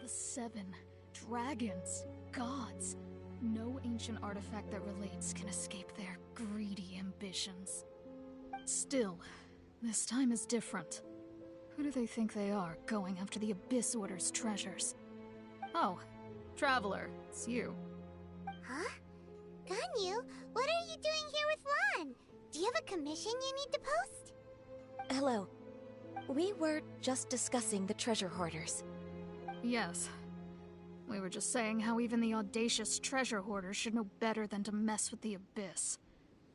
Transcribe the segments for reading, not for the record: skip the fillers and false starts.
The 7 dragons, gods. No ancient artifact that relates can escape their greedy ambitions. Still, this time is different. Who do they think they are, going after the Abyss Order's treasures? Oh, Traveler, it's you. Huh? Ganyu, what are you doing here with Lan? Do you have a commission you need to post? Hello. We were just discussing the treasure hoarders. Yes. We were just saying how even the audacious treasure hoarders should know better than to mess with the Abyss.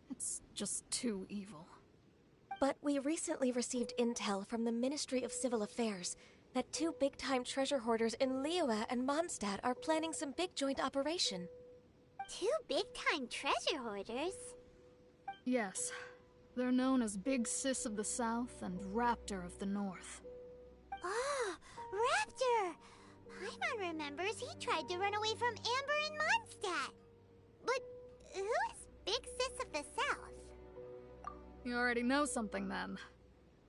It's just too evil. But we recently received intel from the Ministry of Civil Affairs that 2 big-time treasure hoarders in Liyue and Mondstadt are planning some big joint operation. 2 big-time treasure hoarders? Yes. They're known as Big Sis of the South and Raptor of the North. Oh, Raptor! Paimon remembers he tried to run away from Amber in Mondstadt. But who is Big Sis of the South? You already know something then.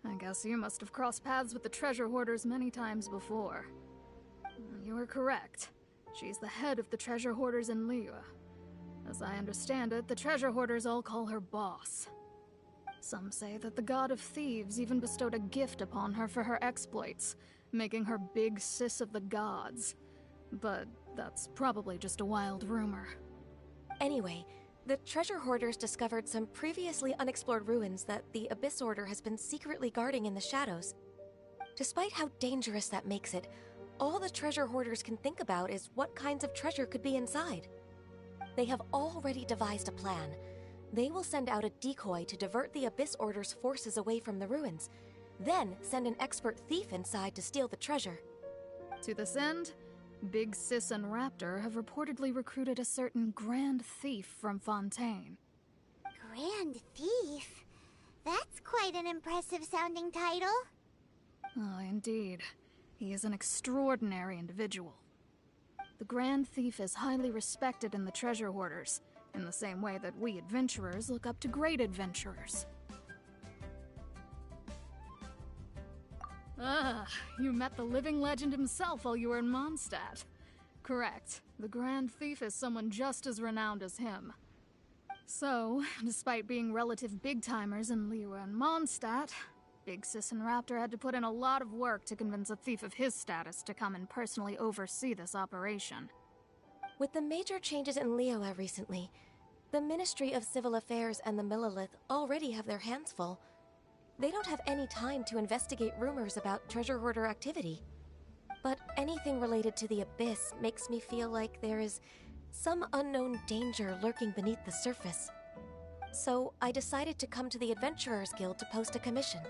I guess you must have crossed paths with the treasure hoarders many times before. You are correct. She's the head of the treasure hoarders in Liyue. As I understand it, the treasure hoarders all call her boss. Some say that the god of thieves even bestowed a gift upon her for her exploits, making her Big Sis of the gods. But that's probably just a wild rumor. Anyway, the treasure hoarders discovered some previously unexplored ruins that the Abyss Order has been secretly guarding in the shadows. Despite how dangerous that makes it, all the treasure hoarders can think about is what kinds of treasure could be inside. They have already devised a plan. They will send out a decoy to divert the Abyss Order's forces away from the ruins, then send an expert thief inside to steal the treasure. To this end, Big Sis and Raptor have reportedly recruited a certain Grand Thief from Fontaine. Grand Thief? That's quite an impressive sounding title. Oh, indeed. He is an extraordinary individual. The Grand Thief is highly respected in the treasure hoarders, in the same way that we adventurers look up to great adventurers. Ah, you met the living legend himself while you were in Mondstadt. Correct. The Grand Thief is someone just as renowned as him. So, despite being relative big-timers in Liyue and Mondstadt, Big Sis and Raptor had to put in a lot of work to convince a thief of his status to come and personally oversee this operation. With the major changes in Liyue recently, the Ministry of Civil Affairs and the Millelith already have their hands full. They don't have any time to investigate rumors about treasure hoarder activity. But anything related to the Abyss makes me feel like there is some unknown danger lurking beneath the surface. So I decided to come to the Adventurers Guild to post a commission.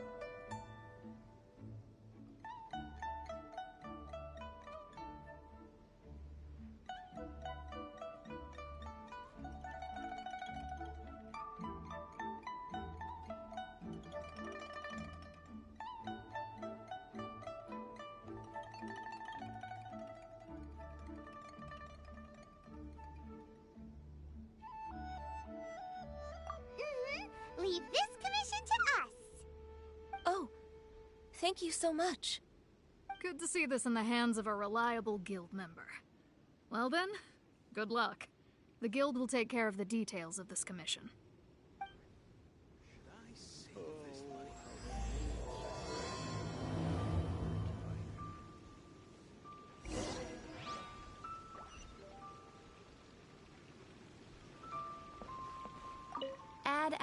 Leave this commission to us. Oh, thank you so much. Good to see this in the hands of a reliable guild member. Well then, good luck. The guild will take care of the details of this commission. Add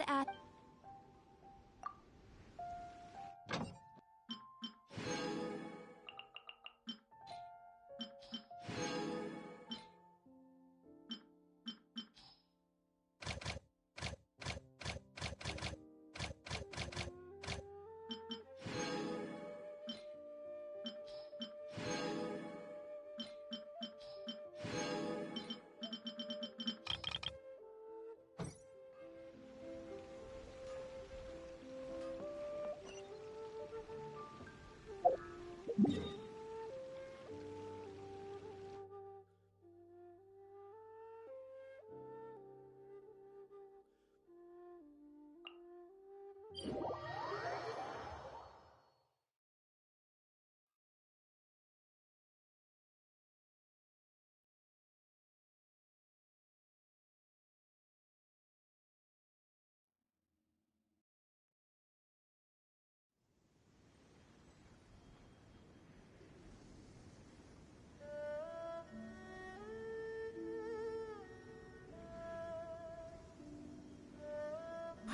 at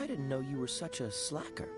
I didn't know you were such a slacker.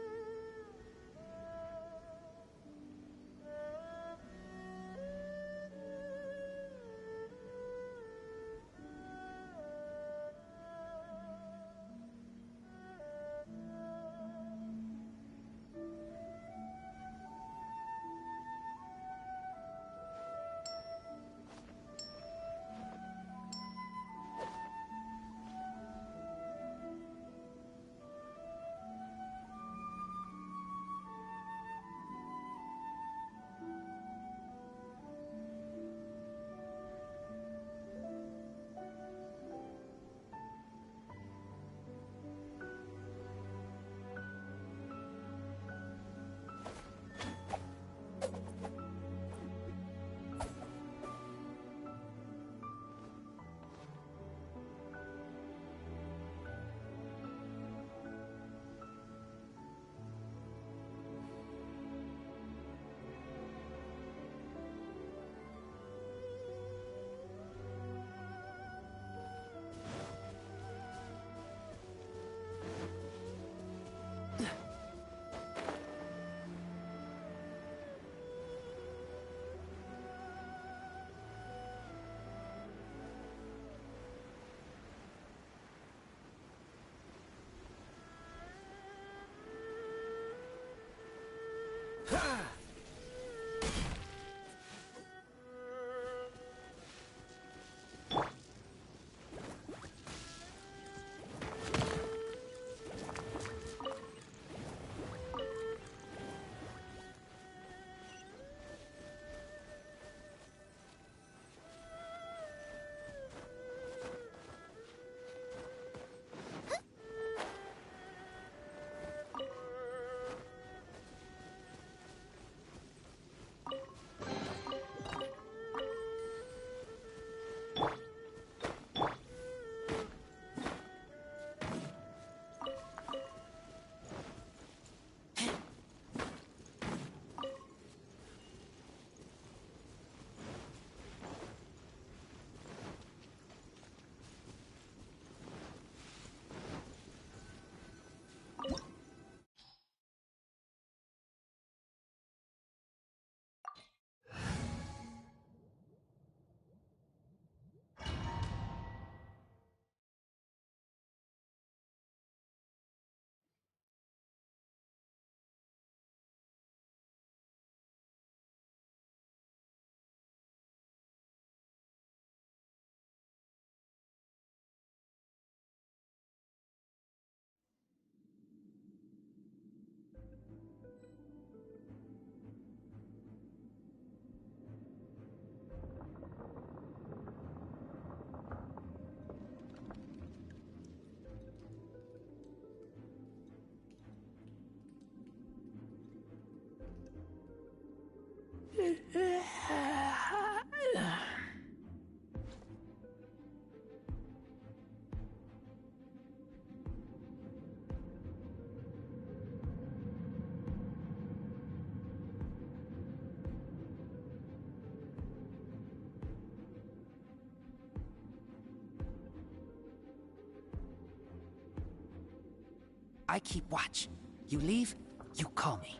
I keep watch. You leave, you call me.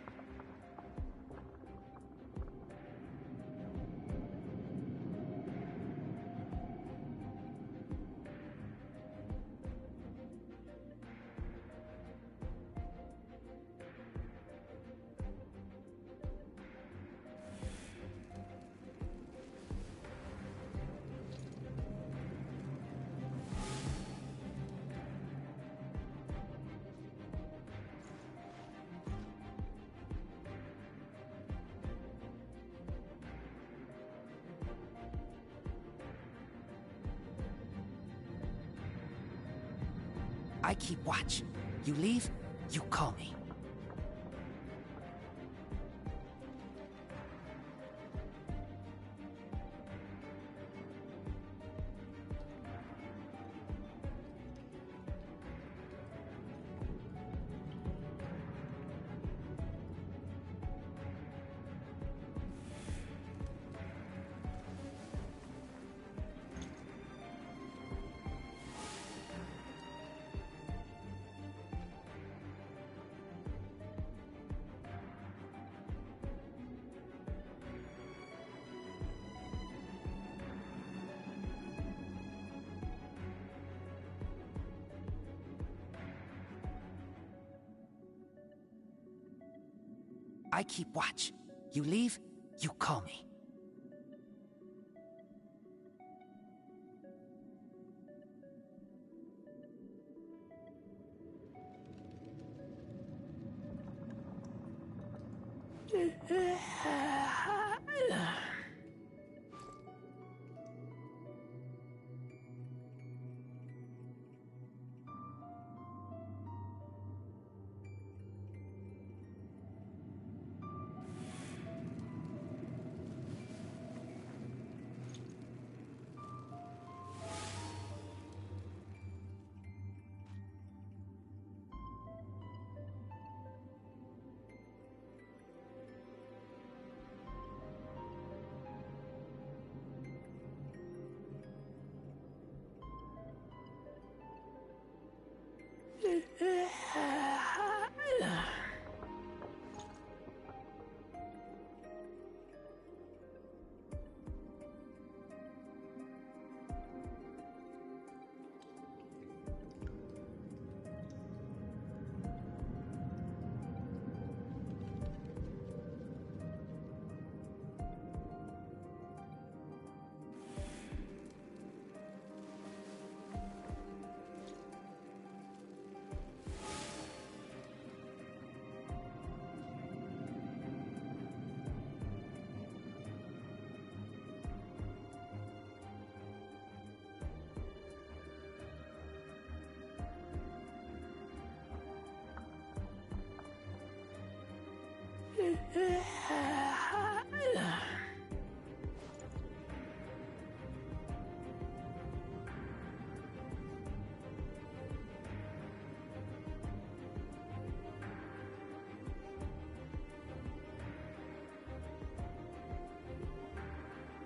I keep watch. You leave, you call me. I keep watch. You leave, you call me.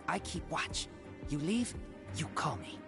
I keep watch. You leave, you call me.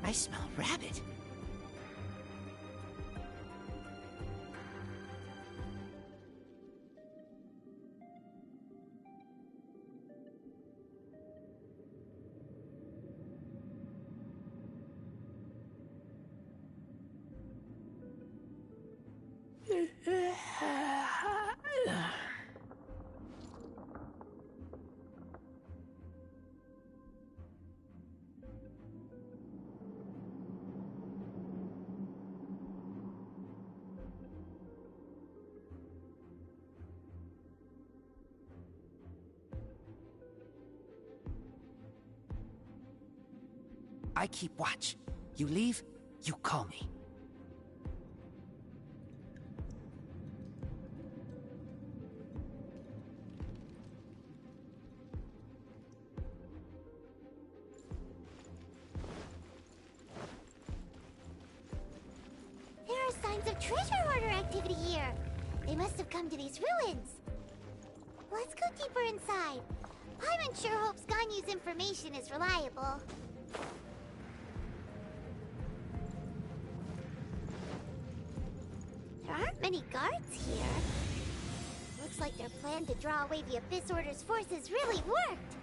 I smell rabbit. I keep watch. You leave, you call me. There are signs of treasure hoarder activity here. They must have come to these ruins. Let's go deeper inside. Paimon sure hopes Ganyu's information is reliable. There aren't many guards here. Looks like their plan to draw away the Abyss Order's forces really worked.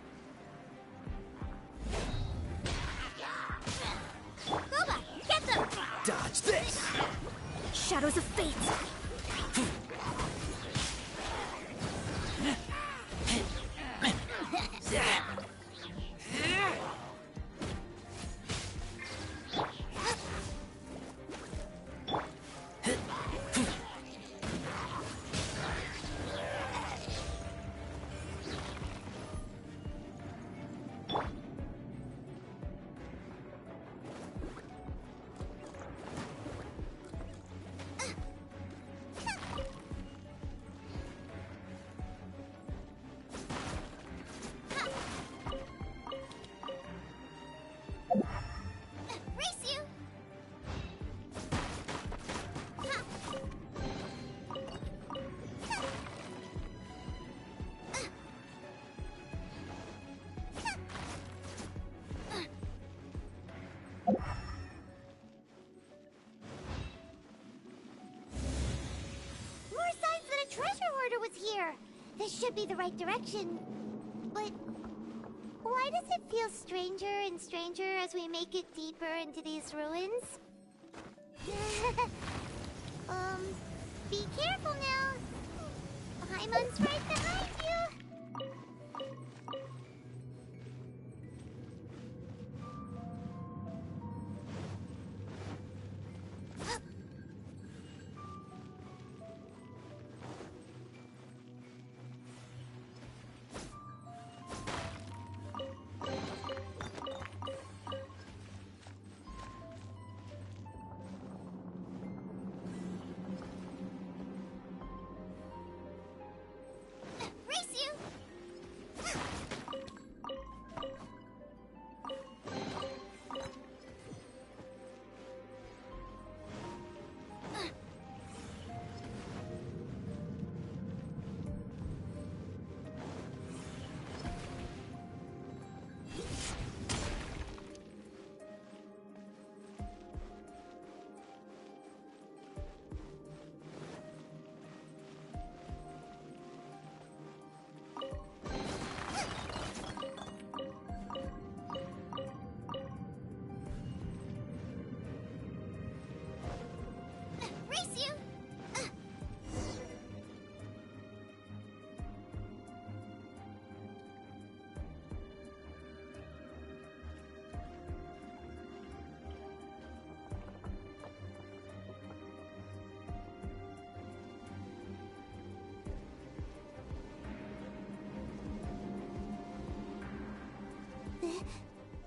Koba, get them! Dodge this! Shadows of fate! this should be the right direction. But why does it feel stranger and stranger as we make it deeper into these ruins? Be careful now. Paimon's right behind you.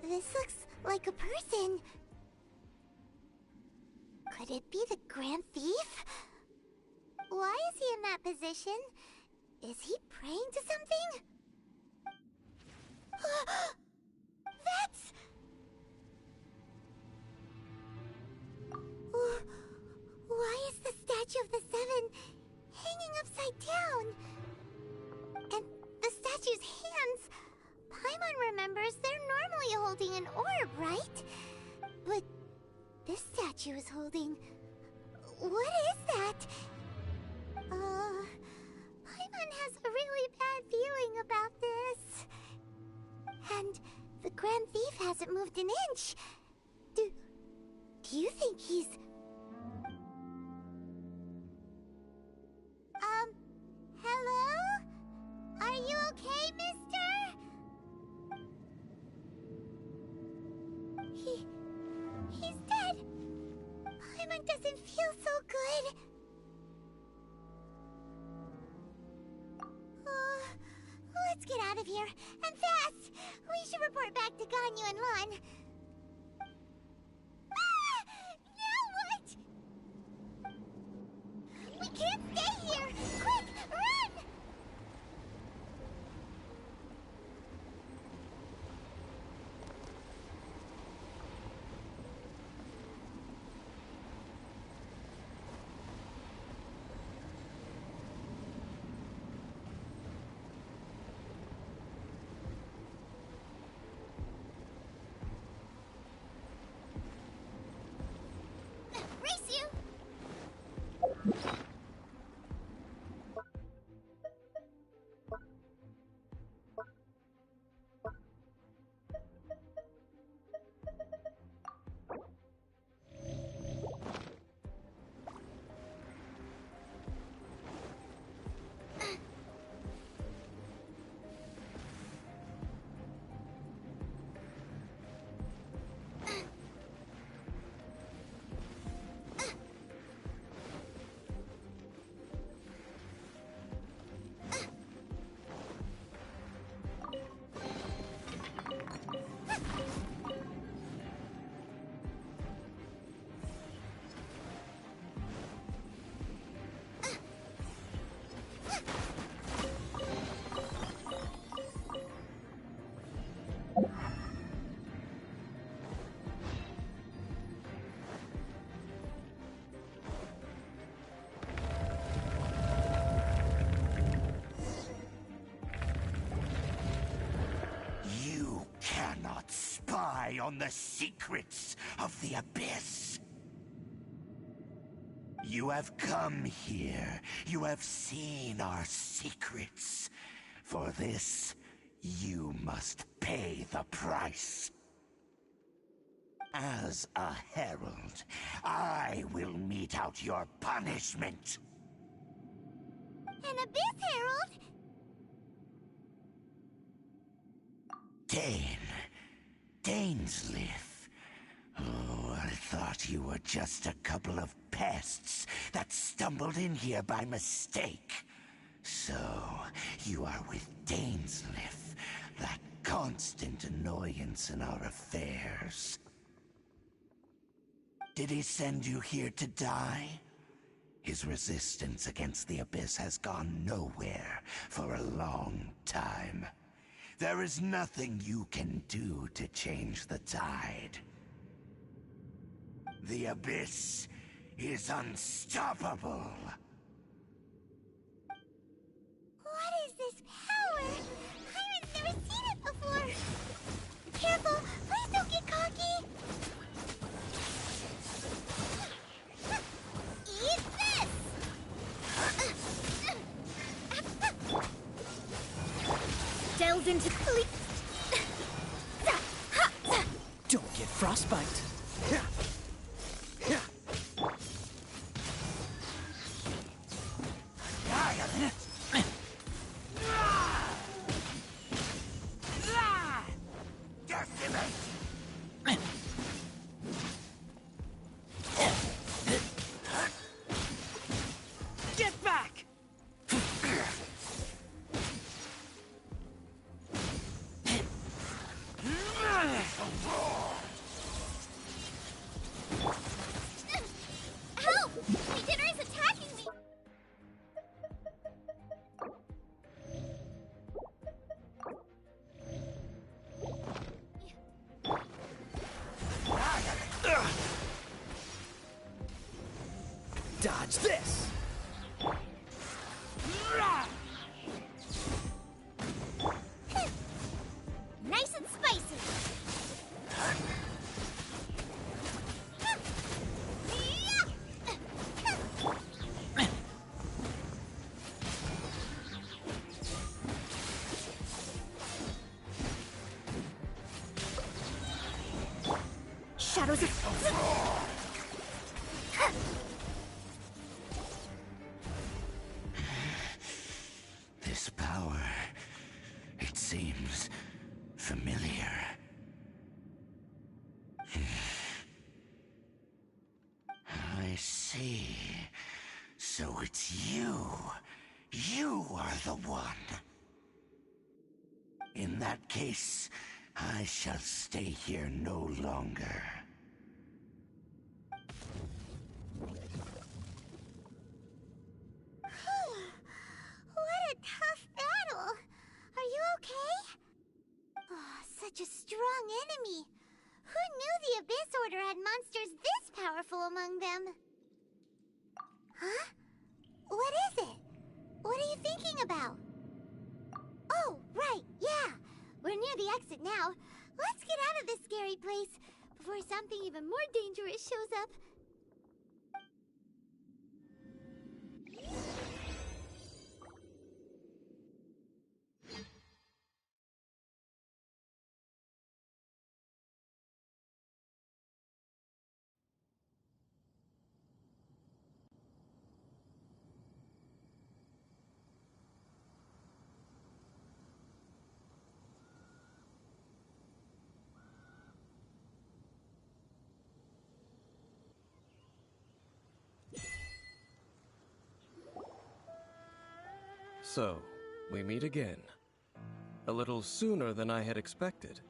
This looks like a person. Could it be the Grand Thief? Why is he in that position? Is he praying to something? That's... Why is the statue of the Seven hanging upside down? And the statue's hands... Paimon remembers they're normally holding an orb, right? But this statue is holding... What is that? Paimon has a really bad feeling about this. And the Grand Thief hasn't moved an inch. Do you think he's... Hello? Are you okay, mister? He's dead. Paimon doesn't feel so good. Let's get out of here, and fast! We should report back to Ganyu and Lon. Now what? We can't stay here! Quick, run! On the secrets of the Abyss. You have come here. You have seen our secrets. For this, you must pay the price. As a herald, I will mete out your punishment. An Abyss Herald? Dainsleif. Oh, I thought you were just a couple of pests that stumbled in here by mistake. So, you are with Dainsleif, that constant annoyance in our affairs. Did he send you here to die? His resistance against the Abyss has gone nowhere for a long time. There is nothing you can do to change the tide. The Abyss is unstoppable. What is this power? Pyron's never seen it before. Careful, please don't get cocky. Eat this! Delves into Don't get frostbite. Get back! help! Regener is attacking me! Dodge this! Nice and spicy! Shadows of... This power, it seems familiar. I see. So it's you. You are the one. In that case, I shall stay here no longer. What a tough battle! Are you okay? Oh, such a strong enemy! Who knew the Abyss Order had monsters this powerful among them? Huh? What is it? What are you thinking about? Oh, right, yeah! We're near the exit now. Let's get out of this scary place before something even more dangerous shows up. So, we meet again. A little sooner than I had expected.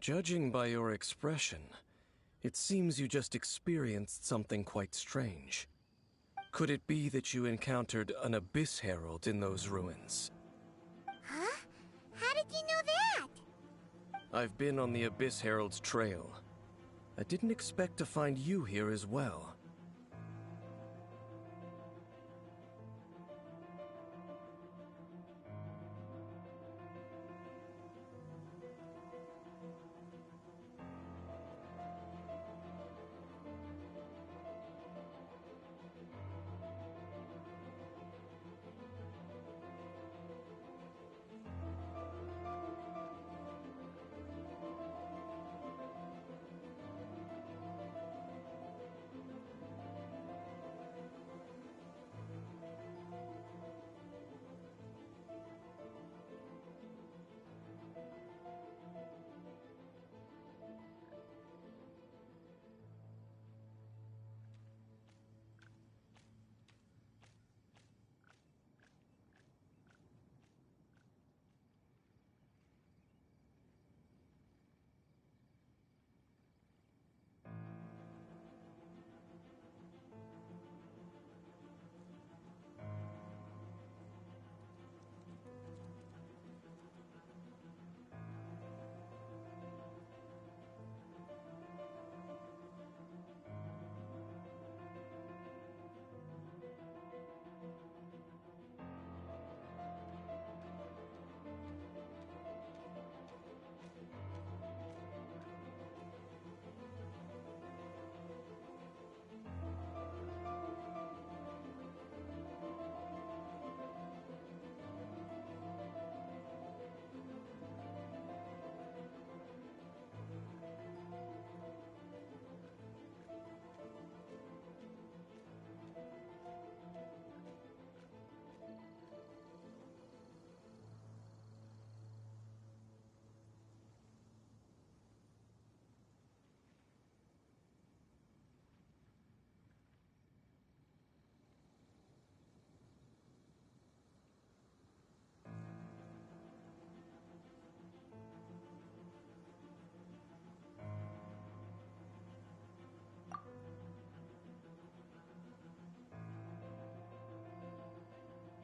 Judging by your expression, it seems you just experienced something quite strange. Could it be that you encountered an Abyss Herald in those ruins? Huh? How did you know that? I've been on the Abyss Herald's trail. I didn't expect to find you here as well.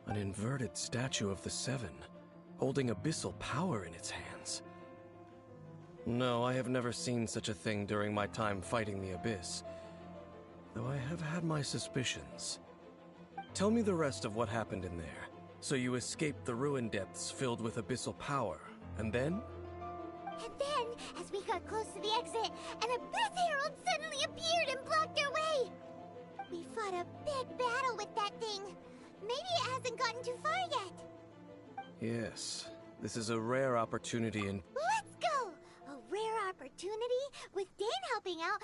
An inverted statue of the Seven, holding abyssal power in its hands. No, I have never seen such a thing during my time fighting the Abyss, though I have had my suspicions. Tell me the rest of what happened in there. So you escaped the ruin depths filled with abyssal power, and then? And then, as we got close to the exit, an Abyss Herald suddenly appeared and blocked our way! We fought a big battle with that thing. Maybe it hasn't gotten too far yet. Yes, this is a rare opportunity and... Let's go! A rare opportunity with Dane helping out.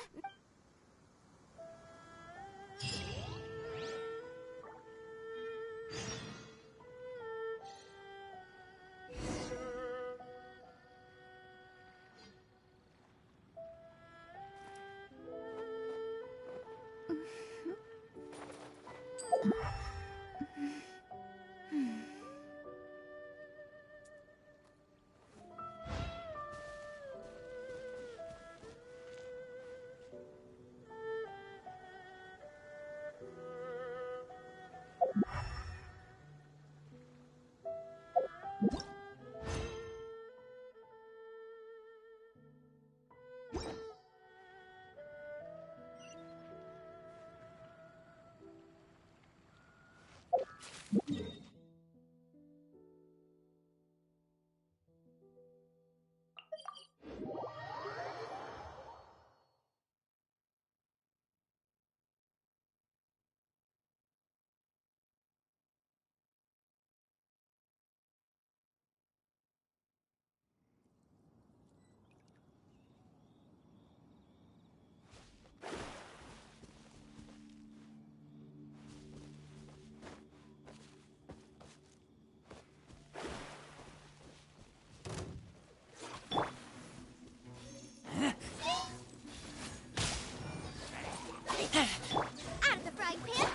Out of the frying pan!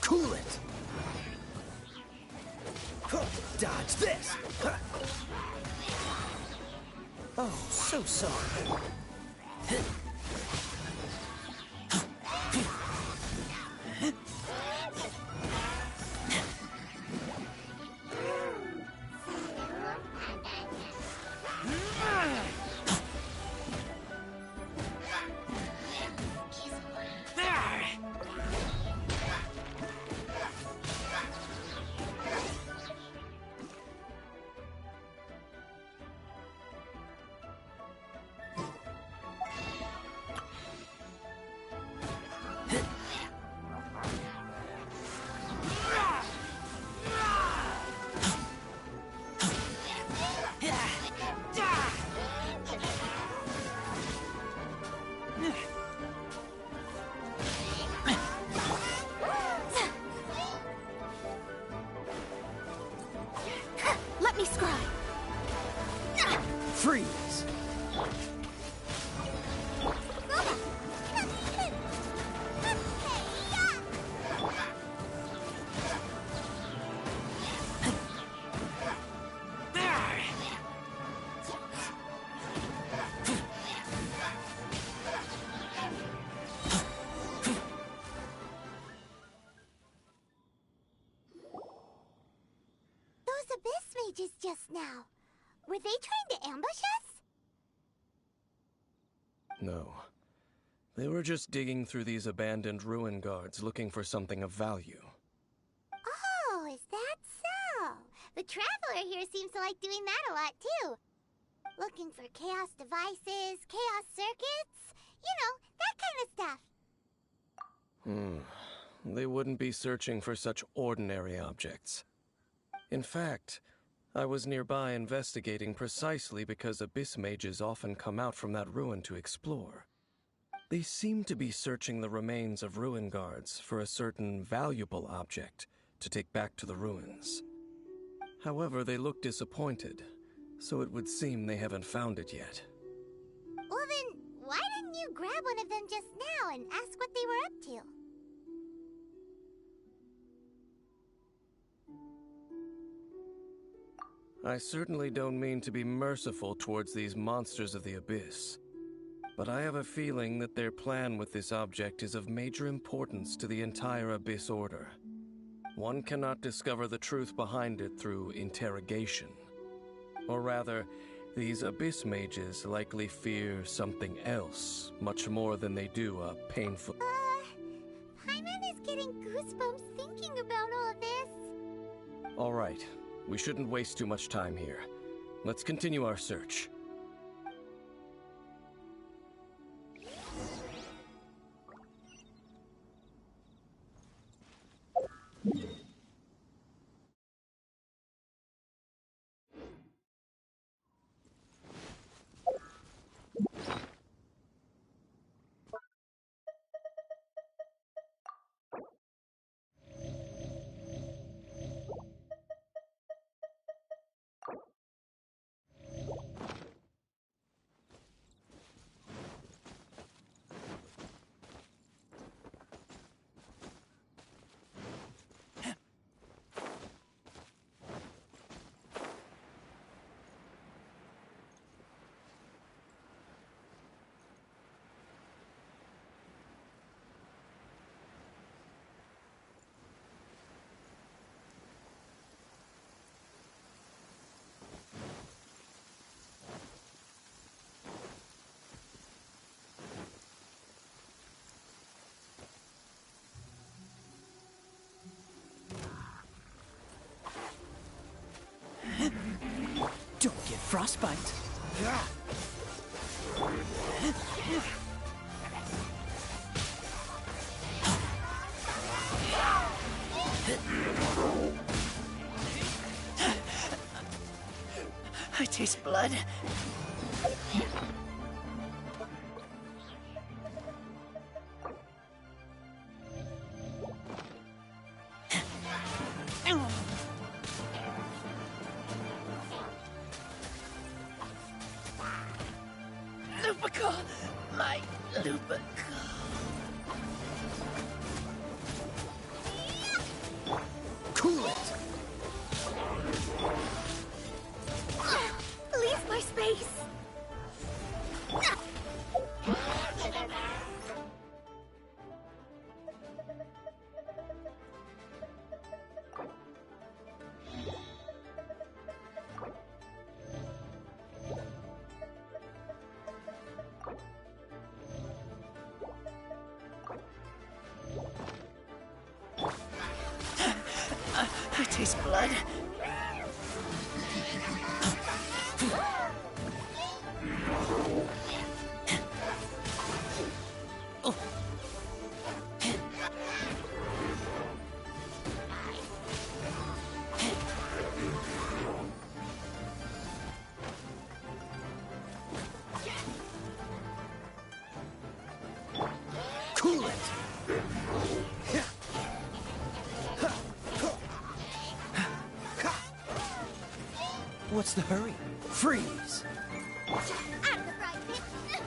Cool it! Dodge this! Oh, so so sorry. Let me scry. Freeze! Mages just now. Were they trying to ambush us? No. They were just digging through these abandoned ruin guards looking for something of value. Oh, is that so? The Traveler here seems to like doing that a lot, too. Looking for chaos devices, chaos circuits, you know, that kind of stuff. They wouldn't be searching for such ordinary objects. In fact, I was nearby investigating precisely because abyss mages often come out from that ruin to explore. They seem to be searching the remains of ruin guards for a certain valuable object to take back to the ruins. However, they look disappointed, so it would seem they haven't found it yet. Well then, why didn't you grab one of them just now and ask what they were up to? I certainly don't mean to be merciful towards these monsters of the abyss, but I have a feeling that their plan with this object is of major importance to the entire Abyss Order. One cannot discover the truth behind it through interrogation. Or rather, these Abyss mages likely fear something else, much more than they do a painful... Paimon is getting goosebumps thinking about all this. All right. We shouldn't waste too much time here. Let's continue our search. Don't get frostbite. I taste blood. Lupica! My Lupica! Cool it! Leave my space! taste blood. Cool it. What's the hurry? Freeze! Out of the frying pan!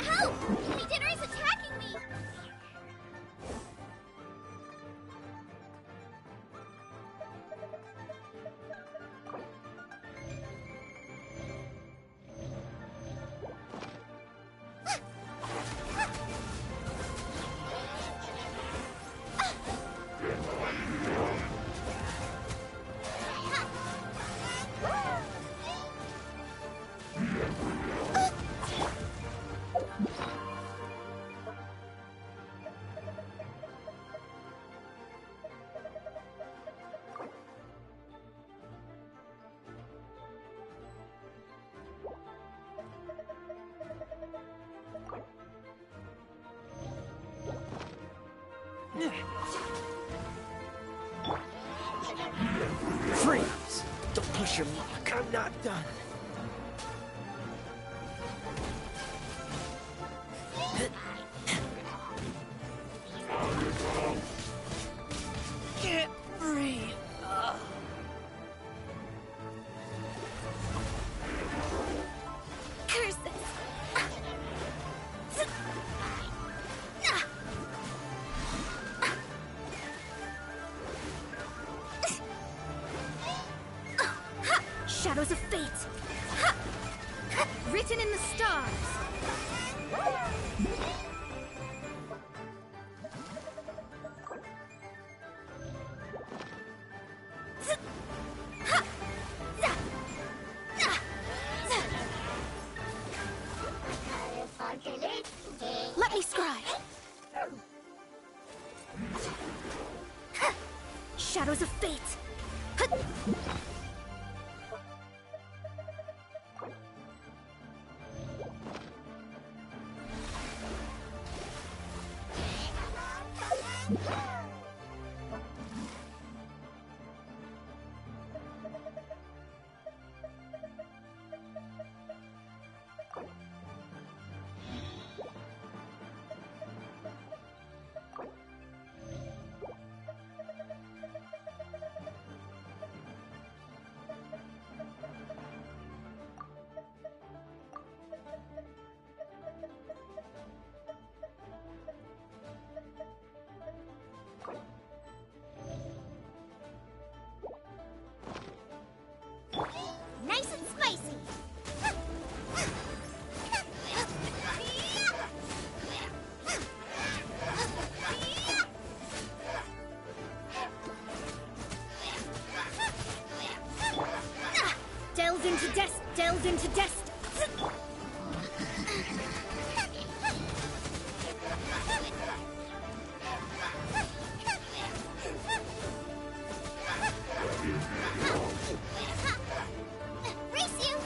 Help! My dinner is attacking me! Freeze! Don't push your luck. I'm not done. Can't breathe. Curses! Shadows of fate! Written in the stars! Let me scry! Shadows of fate! Nice and spicy! Delves into dust, delves into dust. Race you!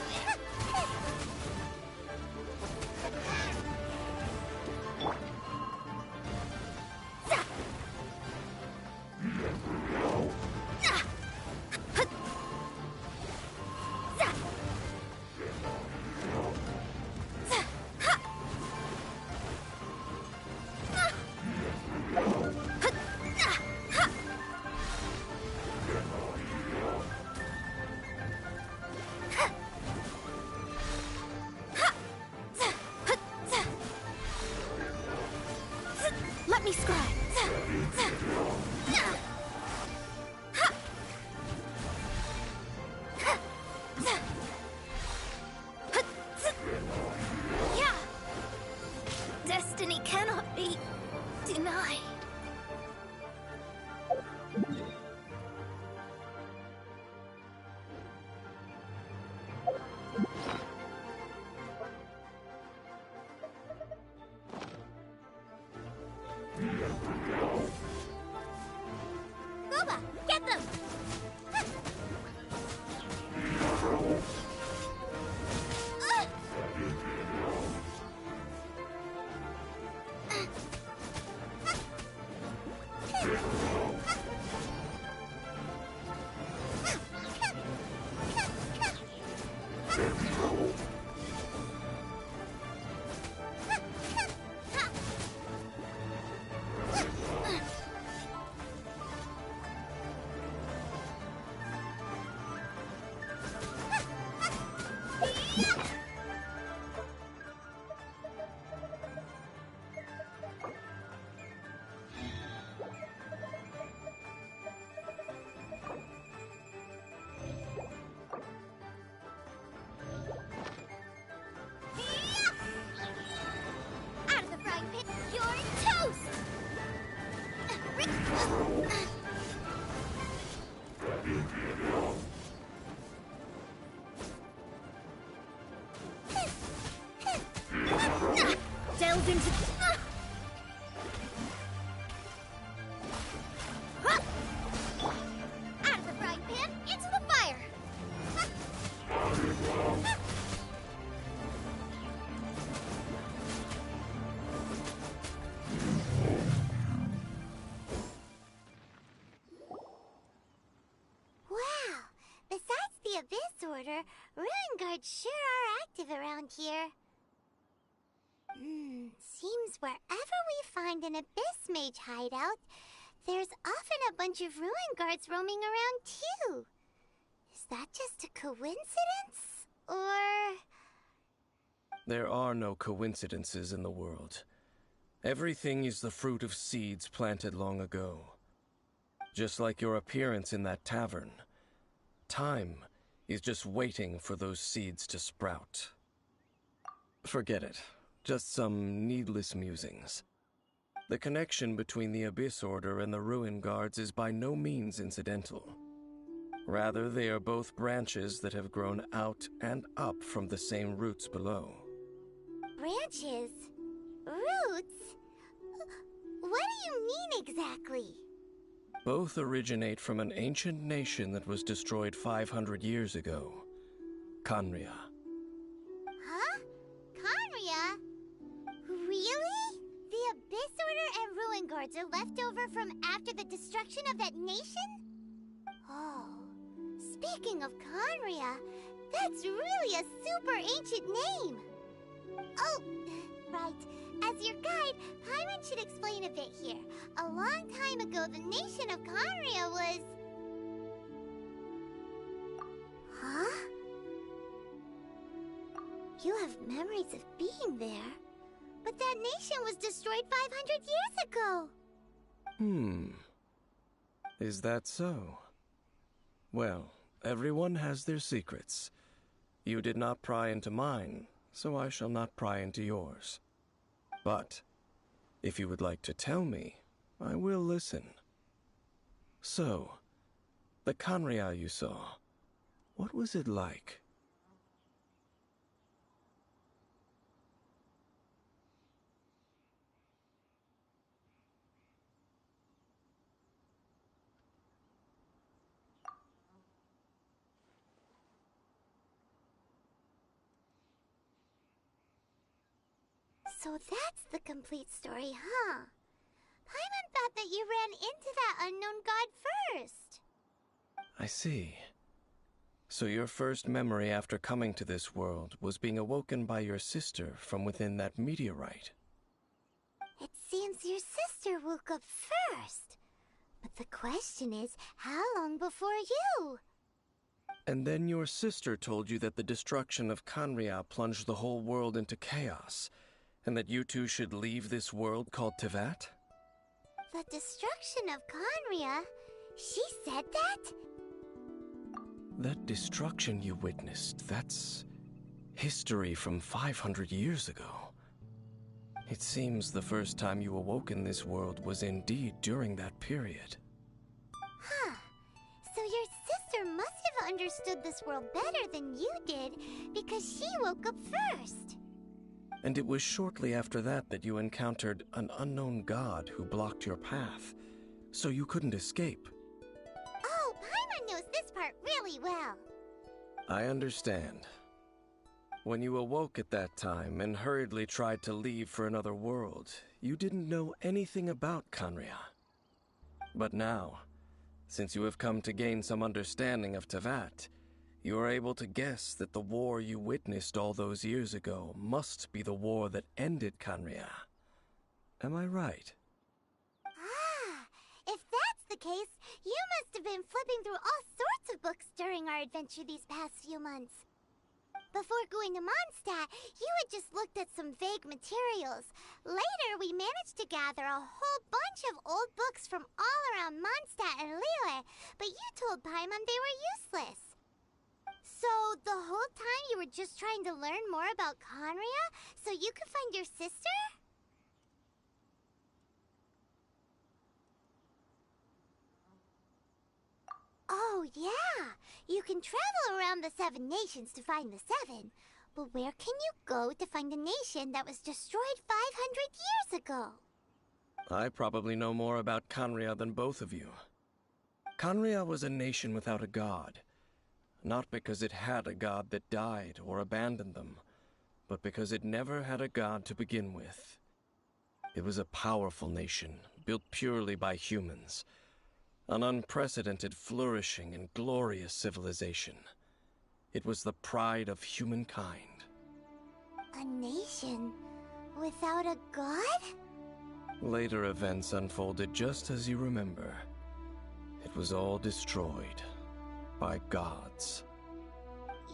Out of the frying pan, you're toast! Delved into... Out of the frying pan, into the fire! Wow! Besides the Abyss Order, Ruin Guards sure are active around here. Seems wherever we find an Abyss Mage hideout, there's often a bunch of Ruin Guards roaming around too. Is that just a coincidence? Or... There are no coincidences in the world. Everything is the fruit of seeds planted long ago. Just like your appearance in that tavern. Time is just waiting for those seeds to sprout. Forget it. Just some needless musings. The connection between the Abyss Order and the Ruin Guards is by no means incidental. Rather, they are both branches that have grown out and up from the same roots below. branches? Roots? What do you mean exactly? Both originate from an ancient nation that was destroyed 500 years ago. Khaenri'ah. Huh? Khaenri'ah? Really? The Abyss Order and Ruin Guards are left over from after the destruction of that nation? Oh, speaking of Khaenri'ah, that's really a super ancient name. Oh, right. As your guide, Paimon should explain a bit here. A long time ago, the nation of Khaenri'ah was... Huh? You have memories of being there. But that nation was destroyed 500 years ago. Is that so? Well, everyone has their secrets. You did not pry into mine, so I shall not pry into yours. But, if you would like to tell me, I will listen. So, the Khaenri'ah you saw, what was it like? So that's the complete story, huh? Paimon thought that you ran into that unknown god first. I see. So your first memory after coming to this world was being awoken by your sister from within that meteorite. It seems your sister woke up first. But the question is, how long before you? And then your sister told you that the destruction of Khaenri'ah plunged the whole world into chaos, and that you two should leave this world called Teyvat? The destruction of Khaenri'ah? She said that? That destruction you witnessed, that's history from 500 years ago. It seems the first time you awoke in this world was indeed during that period. Huh. So your sister must have understood this world better than you did, because she woke up first. And it was shortly after that that you encountered an unknown god who blocked your path, so you couldn't escape. Oh, Paimon knows this part really well. I understand. When you awoke at that time and hurriedly tried to leave for another world, you didn't know anything about Khaenri'ah. But now, since you have come to gain some understanding of Tevat, you are able to guess that the war you witnessed all those years ago must be the war that ended Canria. Am I right? Ah, if that's the case, you must have been flipping through all sorts of books during our adventure these past few months. Before going to Mondstadt, you had just looked at some vague materials. Later, we managed to gather a whole bunch of old books from all around Mondstadt and Liyue, but you told Paimon they were useless. So, the whole time you were just trying to learn more about Canria so you could find your sister? Oh, yeah! You can travel around the 7 nations to find the 7. But where can you go to find a nation that was destroyed 500 years ago? I probably know more about Canria than both of you. Canria was a nation without a god. Not because it had a god that died or abandoned them, but because it never had a god to begin with. It was a powerful nation, built purely by humans. An unprecedented, flourishing, and glorious civilization. It was the pride of humankind. A nation without a god? Later events unfolded just as you remember. It was all destroyed by gods.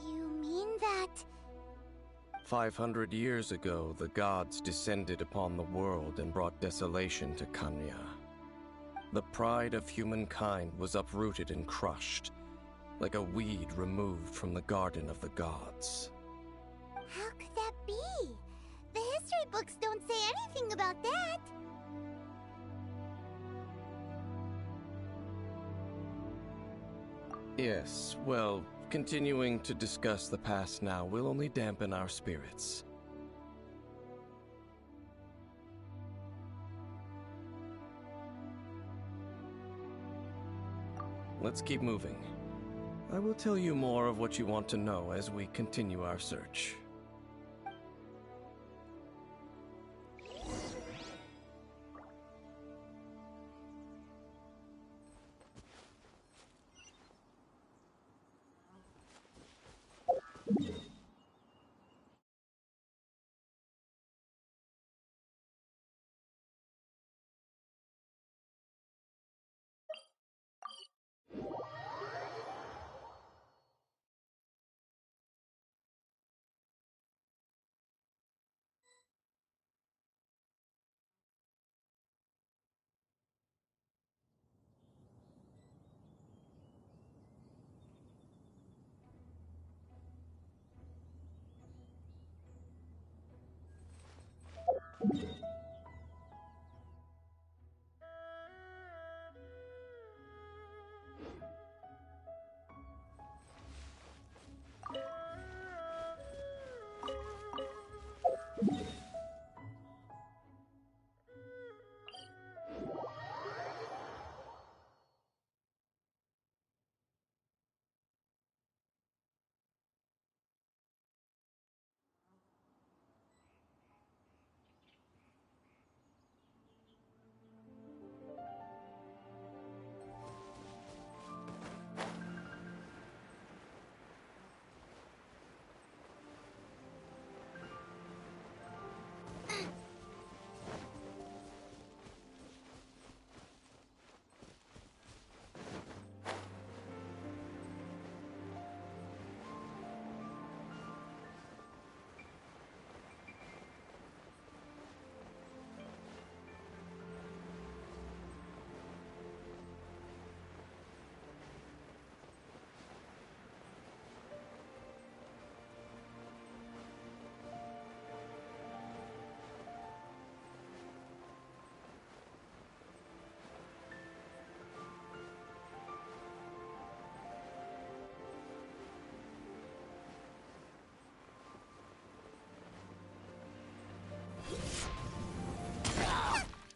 You mean that... 500 years ago, the gods descended upon the world and brought desolation to Canria. The pride of humankind was uprooted and crushed, like a weed removed from the garden of the gods. How could that be? The history books don't say anything about that. Yes, well, continuing to discuss the past now will only dampen our spirits. Let's keep moving. I will tell you more of what you want to know as we continue our search.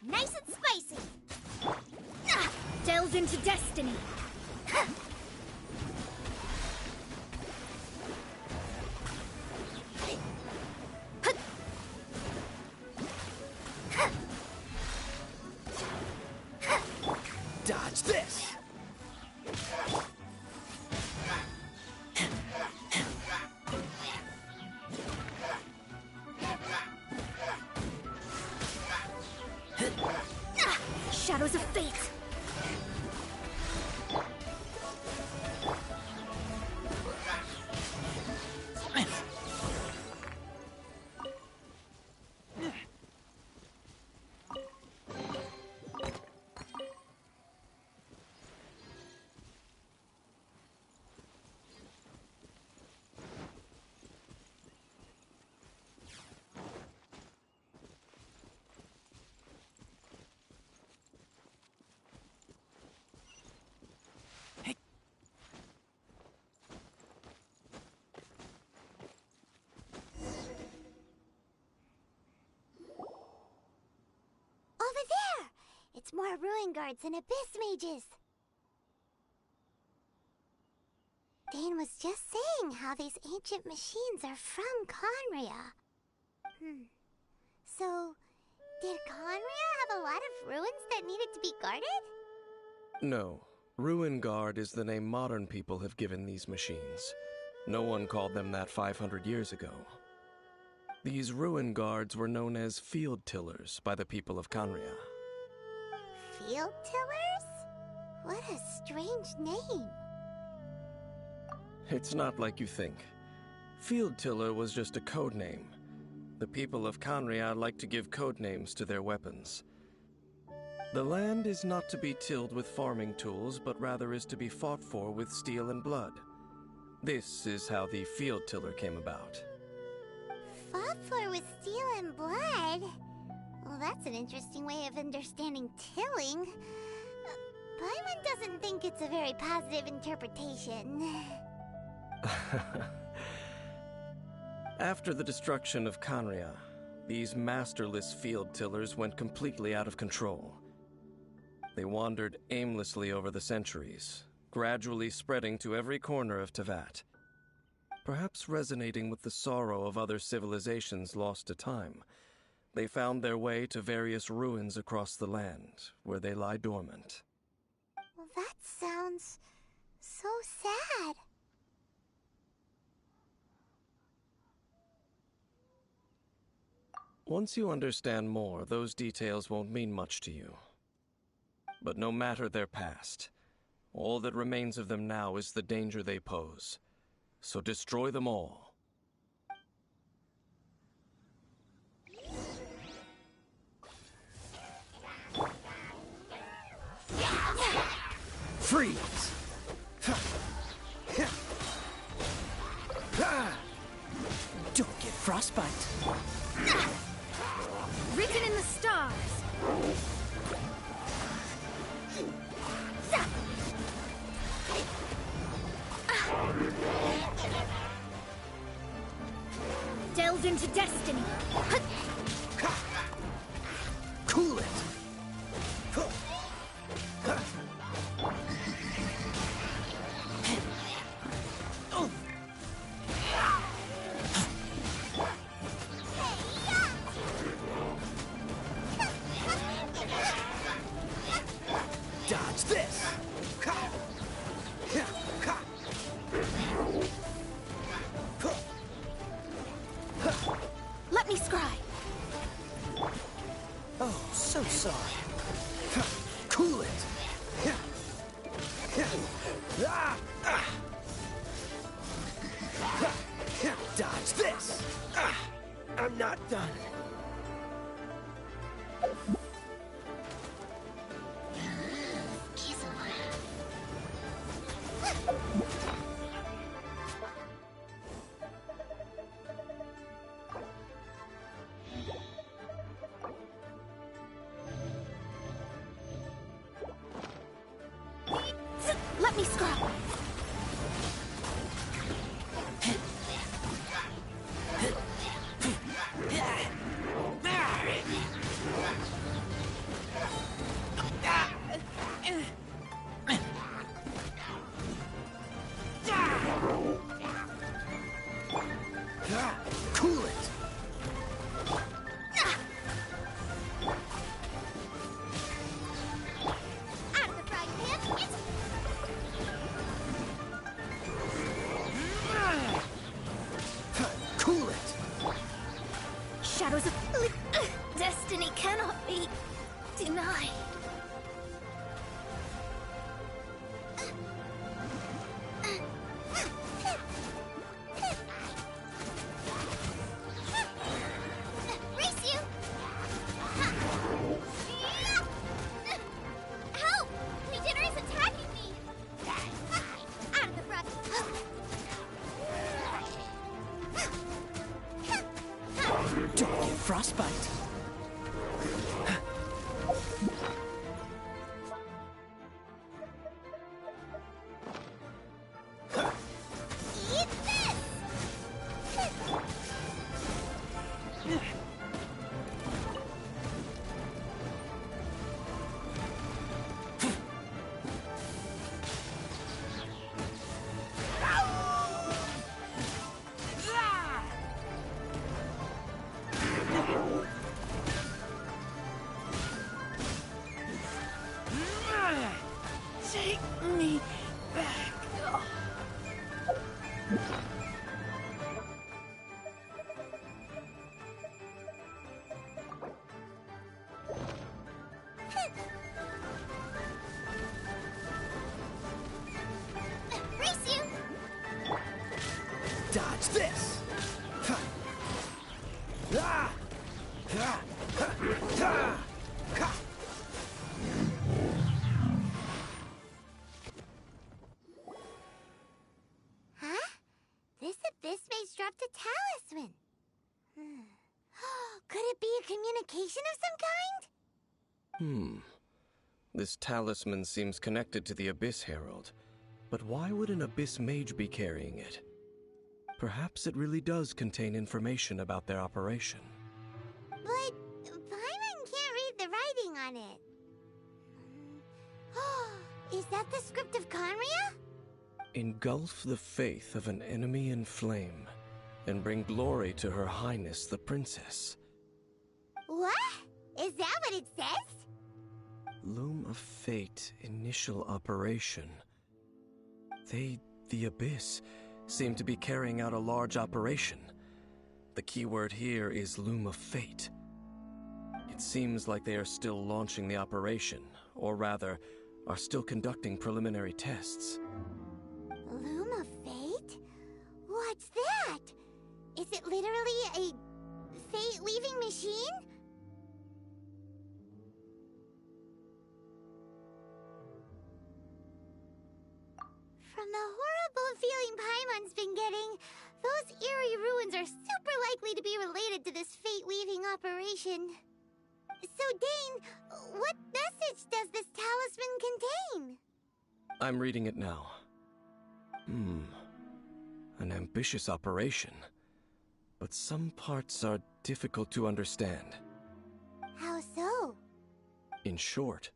Nice and spicy! Delve into destiny. Die. needs more ruin guards and abyss mages. Dane was just saying how these ancient machines are from Conria. So, did Conria have a lot of ruins that needed to be guarded? No. Ruin Guard is the name modern people have given these machines. No one called them that 500 years ago. These Ruin Guards were known as Field Tillers by the people of Conria. Field Tillers? What a strange name. It's not like you think. Field Tiller was just a code name. The people of Conria like to give code names to their weapons. The land is not to be tilled with farming tools, but rather is to be fought for with steel and blood. This is how the Field Tiller came about. Fought for with steel and blood? Well, that's an interesting way of understanding tilling. Paimon doesn't think it's a very positive interpretation. After the destruction of Conria, these masterless field tillers went completely out of control. They wandered aimlessly over the centuries, gradually spreading to every corner of Teyvat. Perhaps resonating with the sorrow of other civilizations lost to time, they found their way to various ruins across the land, where they lie dormant. Well, that sounds so sad. Once you understand more, those details won't mean much to you. But no matter their past, all that remains of them now is the danger they pose. So destroy them all. Freeze! Don't get frostbite. Written in the stars. Delved into destiny. Cool it! Dodge this! Let me scry. Oh, so sorry. Cool it! Dodge this! I'm not done. Let me scry. Cool it! Out of the frying pan, Cool it! Shadows of destiny cannot be denied. Race you! Help! Legionnaire is attacking me! Out of the front! Don't get frostbite. Eat this! Take me back. Race you! Dodge this. Huh? This abyss maze dropped a talisman. Could it be a communication of some kind? This talisman seems connected to the Abyss Herald. But why would an Abyss Mage be carrying it? Perhaps it really does contain information about their operation. But Paimon can't read the writing on it. Is that the script of Conria? Engulf the faith of an enemy in flame, and bring glory to Her Highness the Princess. What? Is that what it says? Loom of Fate, initial operation. They, the Abyss, seem to be carrying out a large operation. The keyword here is Loom of Fate. It seems like they are still launching the operation, or rather, are still conducting preliminary tests. Loom of Fate? What's that? Is it literally a fate-leaving machine? From the horrible feeling Paimon's been getting, those eerie ruins are super likely to be related to this fate-leaving operation. So, Dane, what message does this talisman contain? I'm reading it now. An ambitious operation. But some parts are difficult to understand. How so? In short,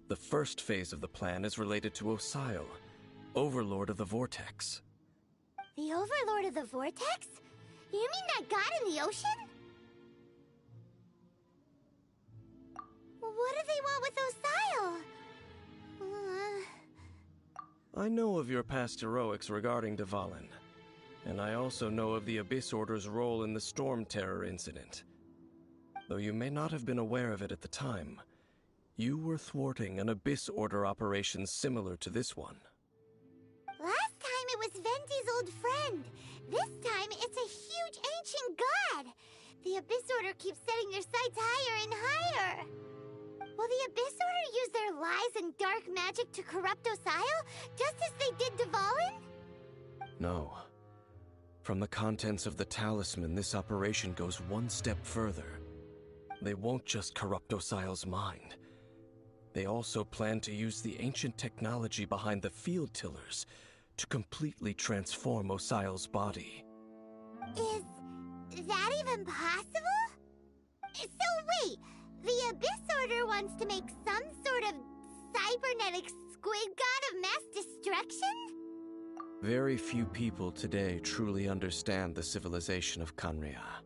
the first phase of the plan is related to Osile, Overlord of the Vortex. The Overlord of the Vortex? You mean that god in the ocean? What do they want with Osile? I know of your past heroics regarding Dvalin, and I also know of the Abyss Order's role in the Storm Terror incident. Though you may not have been aware of it at the time, you were thwarting an Abyss Order operation similar to this one. Last time it was Venti's old friend. This time it's a huge ancient god. The Abyss Order keeps setting their sights higher and higher. Will the Abyss Order use their lies and dark magic to corrupt Osile, just as they did Dvalin? No. From the contents of the talisman, this operation goes one step further. They won't just corrupt Osile's mind. They also plan to use the ancient technology behind the field tillers to completely transform Osile's body. Is that even possible? So wait, the Abyss Order wants to make some sort of cybernetic squid god of mass destruction? Very few people today truly understand the civilization of Conria.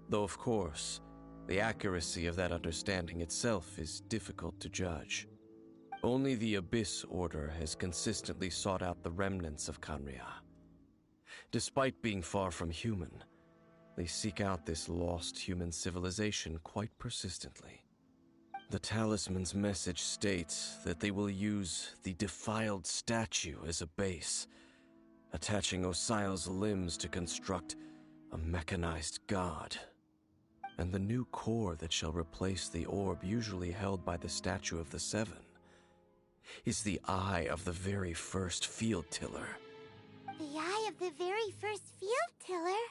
Though of course, the accuracy of that understanding itself is difficult to judge. Only the Abyss Order has consistently sought out the remnants of Conria. Despite being far from human, they seek out this lost human civilization quite persistently. The talisman's message states that they will use the defiled statue as a base, attaching Osile's limbs to construct a mechanized god. And the new core that shall replace the orb usually held by the Statue of the Seven is the eye of the very first field tiller. The eye of the very first field tiller?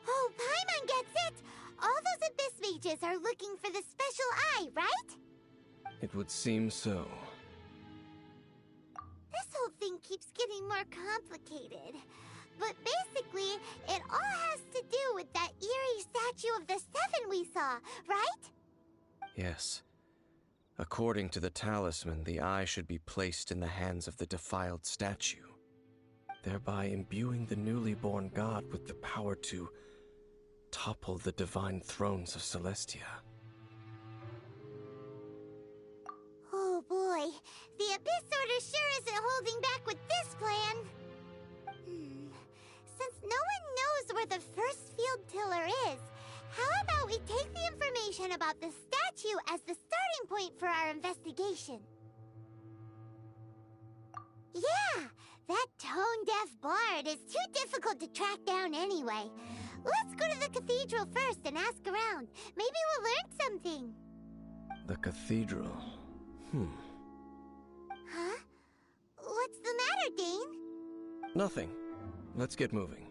Oh, Paimon gets it! All those Abyss Mages are looking for the special eye, right? It would seem so. This whole thing keeps getting more complicated. But basically, it all has to do with that eerie Statue of the Seven we saw, right? Yes. According to the talisman, the eye should be placed in the hands of the defiled statue, thereby imbuing the newly born god with the power to topple the divine thrones of Celestia. Oh boy, where the first field tiller is. How about we take the information about the statue as the starting point for our investigation? Yeah, that tone-deaf bard is too difficult to track down anyway. Let's go to the cathedral first and ask around. Maybe we'll learn something. The cathedral. Huh? What's the matter, Dane? Nothing. Let's get moving.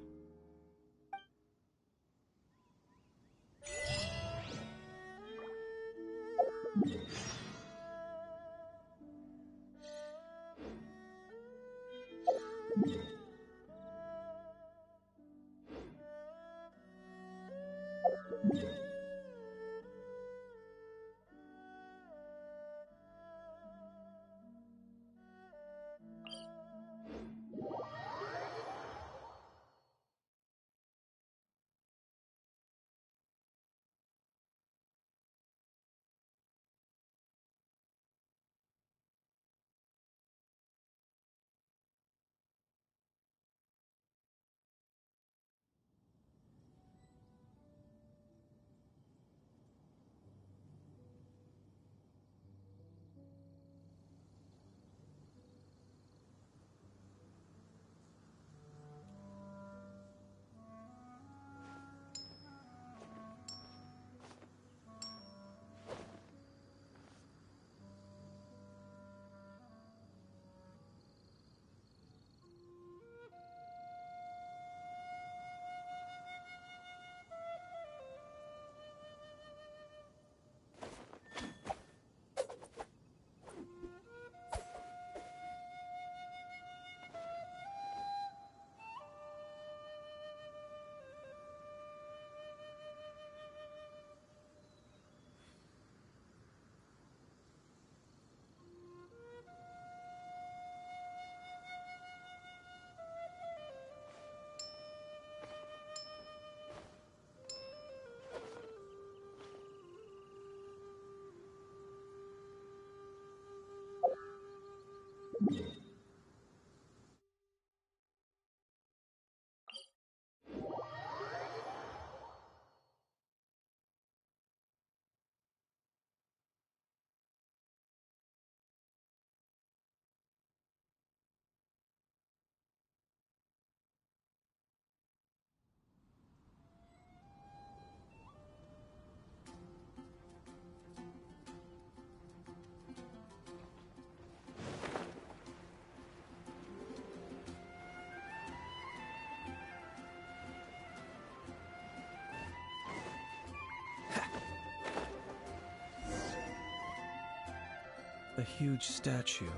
A huge statue,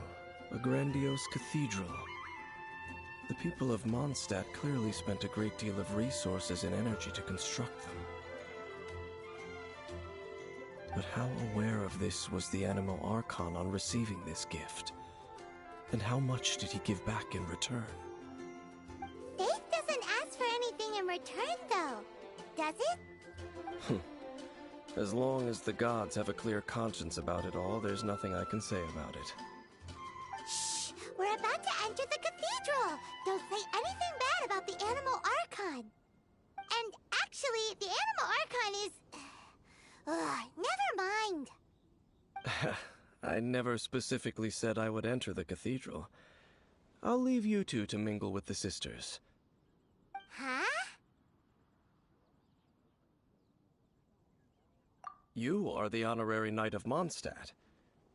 a grandiose cathedral. The people of Mondstadt clearly spent a great deal of resources and energy to construct them. But how aware of this was the Animo Archon on receiving this gift? And how much did he give back in return? Faith doesn't ask for anything in return, though, does it? As long as the gods have a clear conscience about it all, there's nothing I can say about it. Shh! We're about to enter the cathedral! Don't say anything bad about the Animo Archon! And actually, the Animo Archon is... never mind! I never specifically said I would enter the cathedral. I'll leave you two to mingle with the sisters. Huh? You are the honorary knight of Mondstadt.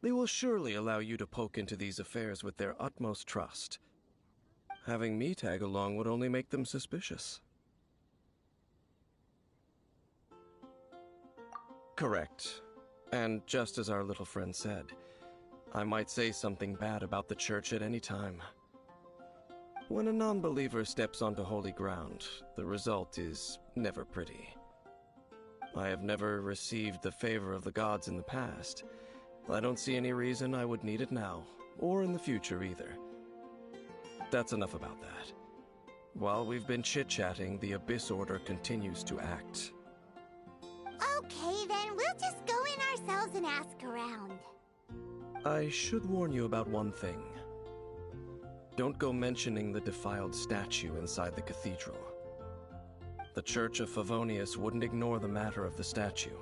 They will surely allow you to poke into these affairs with their utmost trust. Having me tag along would only make them suspicious. Correct. And just as our little friend said, I might say something bad about the church at any time. When a non-believer steps onto holy ground, the result is never pretty. I have never received the favor of the gods in the past. I don't see any reason I would need it now, or in the future either. That's enough about that. While we've been chit-chatting, the Abyss Order continues to act. Okay, then we'll just go in ourselves and ask around. I should warn you about one thing. Don't go mentioning the defiled statue inside the cathedral. The Church of Favonius wouldn't ignore the matter of the statue.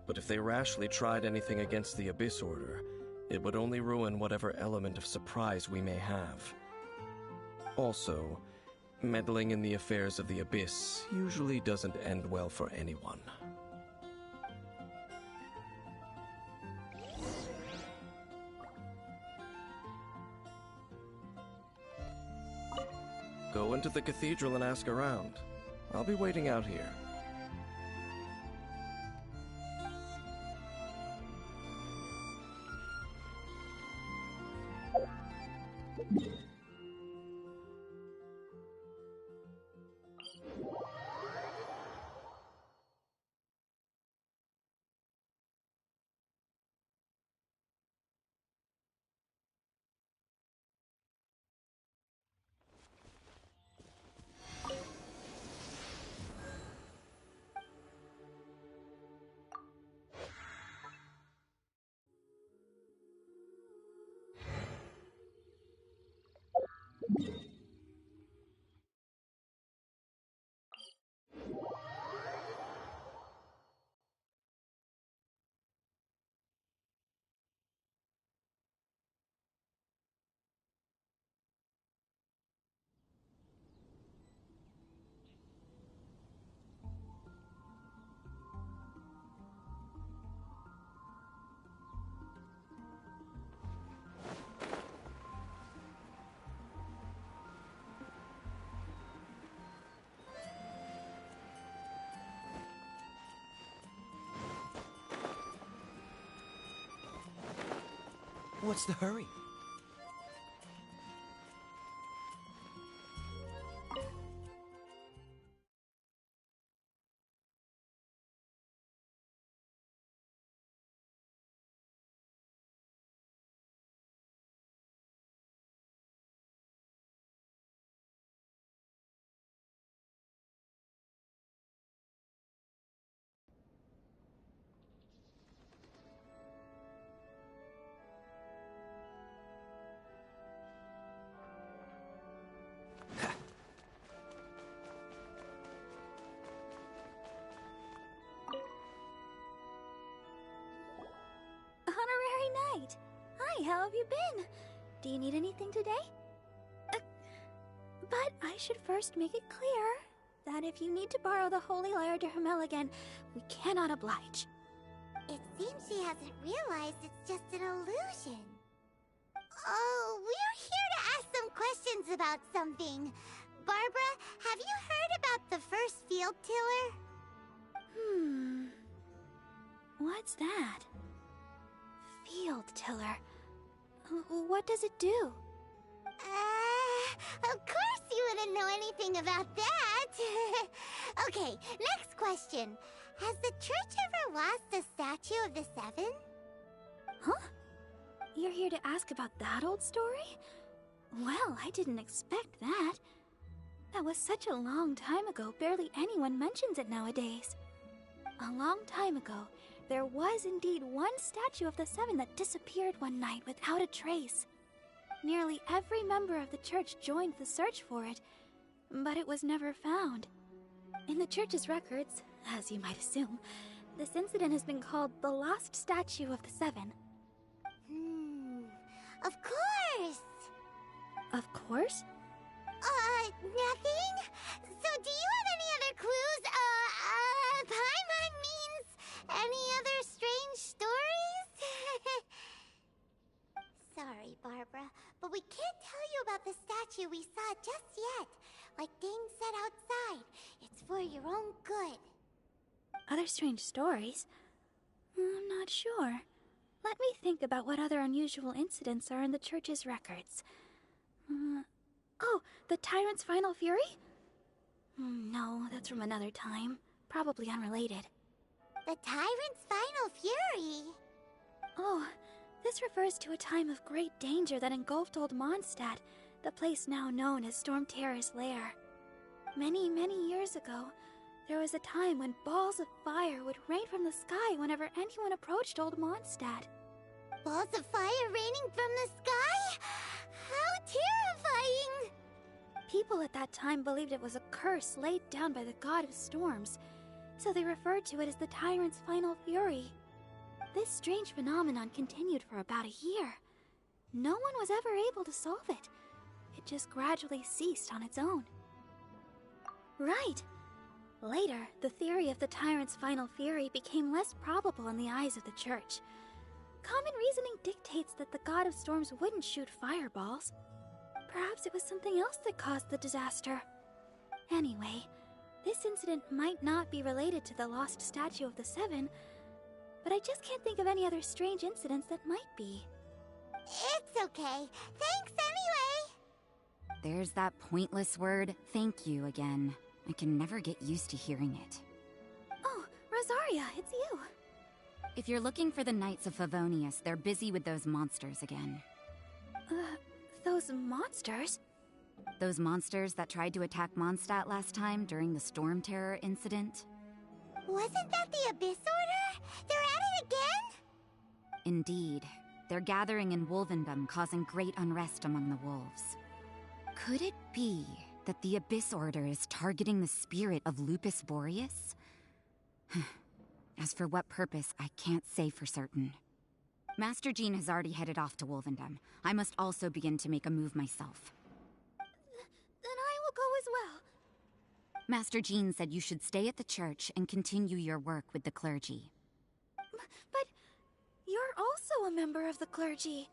But if they rashly tried anything against the Abyss Order, it would only ruin whatever element of surprise we may have. Also, meddling in the affairs of the Abyss usually doesn't end well for anyone. Go into the cathedral and ask around. I'll be waiting out here. What's the hurry? Knight. Hi, how have you been? Do you need anything today? But I should first make it clear that if you need to borrow the Holy Lyre to Hermel again, we cannot oblige. It seems she hasn't realized it's just an illusion. Oh, we're here to ask some questions about something. Barbara, have you heard about the first field tiller? What's that? Field tiller. What does it do? Of course you wouldn't know anything about that. Okay, next question. Has the church ever lost a statue of the Seven? Huh? You're here to ask about that old story? Well, I didn't expect that. That was such a long time ago, barely anyone mentions it nowadays. A long time ago, there was indeed one statue of the Seven that disappeared one night without a trace. Nearly every member of the church joined the search for it, but it was never found. In the church's records, as you might assume, this incident has been called the Lost Statue of the Seven. Of course! Of course? Nothing? So do you have any other clues? Paimon means any other strange stories? Sorry, Barbara, but we can't tell you about the statue we saw just yet. Like Dane said outside, it's for your own good. Other strange stories? I'm not sure. Let me think about what other unusual incidents are in the church's records. Oh, the Tyrant's Final Fury? No, that's from another time. Probably unrelated. The Tyrant's Final Fury? Oh, this refers to a time of great danger that engulfed Old Mondstadt, the place now known as Storm Terror's lair. Many, many years ago, there was a time when balls of fire would rain from the sky whenever anyone approached Old Mondstadt. Balls of fire raining from the sky? How terrifying! People people at that time believed it was a curse laid down by the god of storms, so they referred to it as the tyrant's final fury. This strange phenomenon continued for about a year. No one was ever able to solve it. It just gradually ceased on its own. Right. Later, the theory of the tyrant's final fury became less probable in the eyes of the church. Common reasoning dictates that the god of storms wouldn't shoot fireballs. Perhaps it was something else that caused the disaster. Anyway, this incident might not be related to the lost statue of the Seven, but I just can't think of any other strange incidents that might be. It's okay. Thanks anyway. There's that pointless word, thank you, again. I can never get used to hearing it. Oh, Rosaria, it's you. If you're looking for the Knights of Favonius, they're busy with those monsters again. Those monsters? Those monsters that tried to attack Mondstadt last time during the Storm Terror incident? Wasn't that the Abyss Order? They're at it again? Indeed. They're gathering in Wolvendom, causing great unrest among the wolves. Could it be that the Abyss Order is targeting the spirit of Lupus Boreas? As for what purpose, I can't say for certain. Master Jean has already headed off to Wolvendom. I must also begin to make a move myself. Then I will go as well. Master Jean said you should stay at the church and continue your work with the clergy. But you're also a member of the clergy.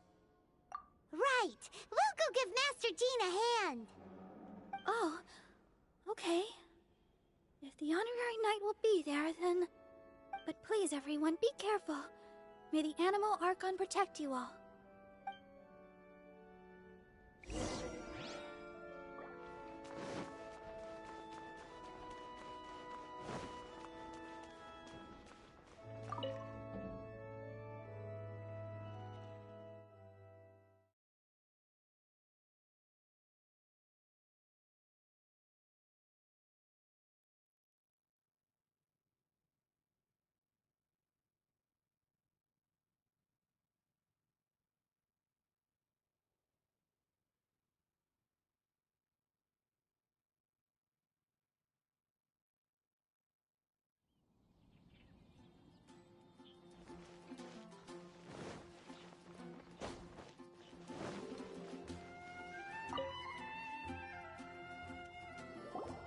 Right. We'll go give Master Jean a hand. Oh, okay. If the honorary knight will be there, then... But please, everyone, be careful. May the Animal Archon protect you all.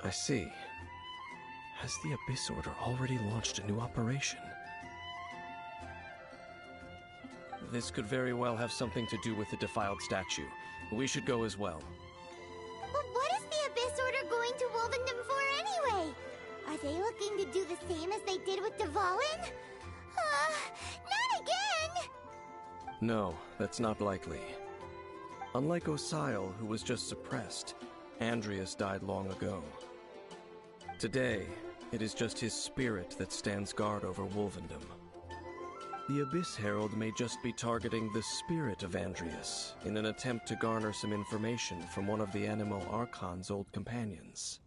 I see. Has the Abyss Order already launched a new operation? This could very well have something to do with the defiled statue. We should go as well. But what is the Abyss Order going to Wolvendom for anyway? Are they looking to do the same as they did with Dvalin? Not again! No, that's not likely. Unlike Osile, who was just suppressed, Andreas died long ago. Today, it is just his spirit that stands guard over Wolvendom. The Abyss Herald may just be targeting the spirit of Andreas in an attempt to garner some information from one of the Animal Archon's old companions.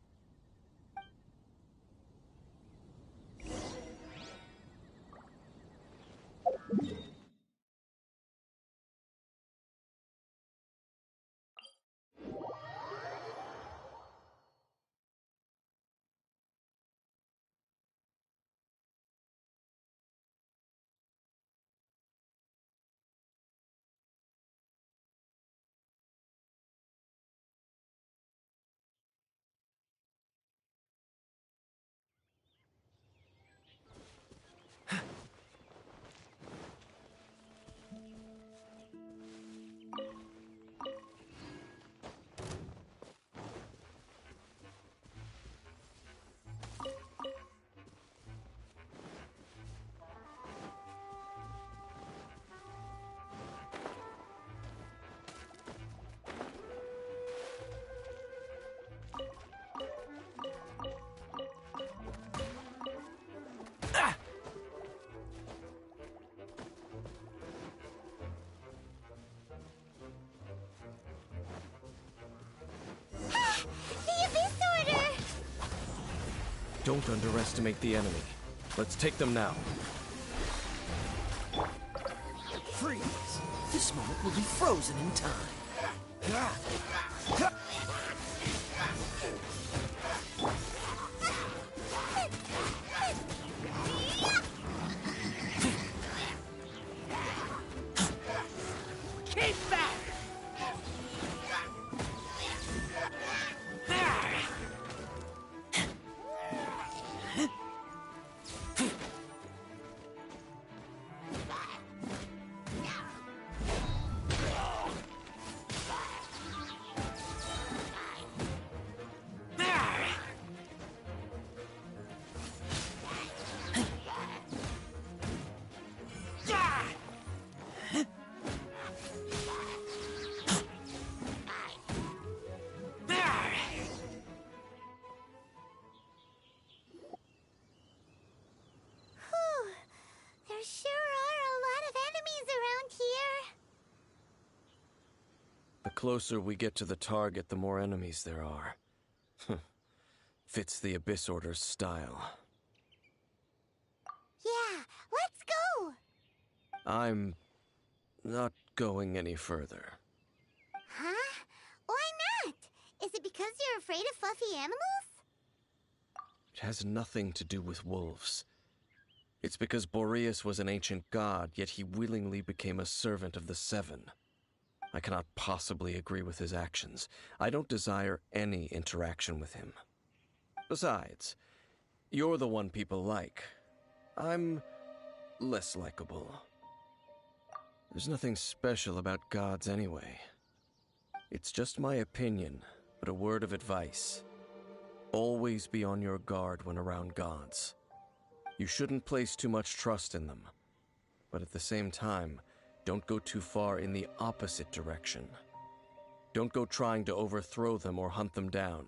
Don't underestimate the enemy. Let's take them now. Freeze! This moment will be frozen in time. The closer we get to the target, the more enemies there are. Fits the Abyss Order's style. Yeah, let's go! I'm not going any further. Huh? Why not? Is it because you're afraid of fluffy animals? It has nothing to do with wolves. It's because Boreas was an ancient god, yet he willingly became a servant of the Seven. I cannot possibly agree with his actions. I don't desire any interaction with him. Besides, you're the one people like. I'm less likable. There's nothing special about gods anyway. It's just my opinion, but a word of advice. Always be on your guard when around gods. You shouldn't place too much trust in them. But at the same time, don't go too far in the opposite direction. Don't go trying to overthrow them or hunt them down,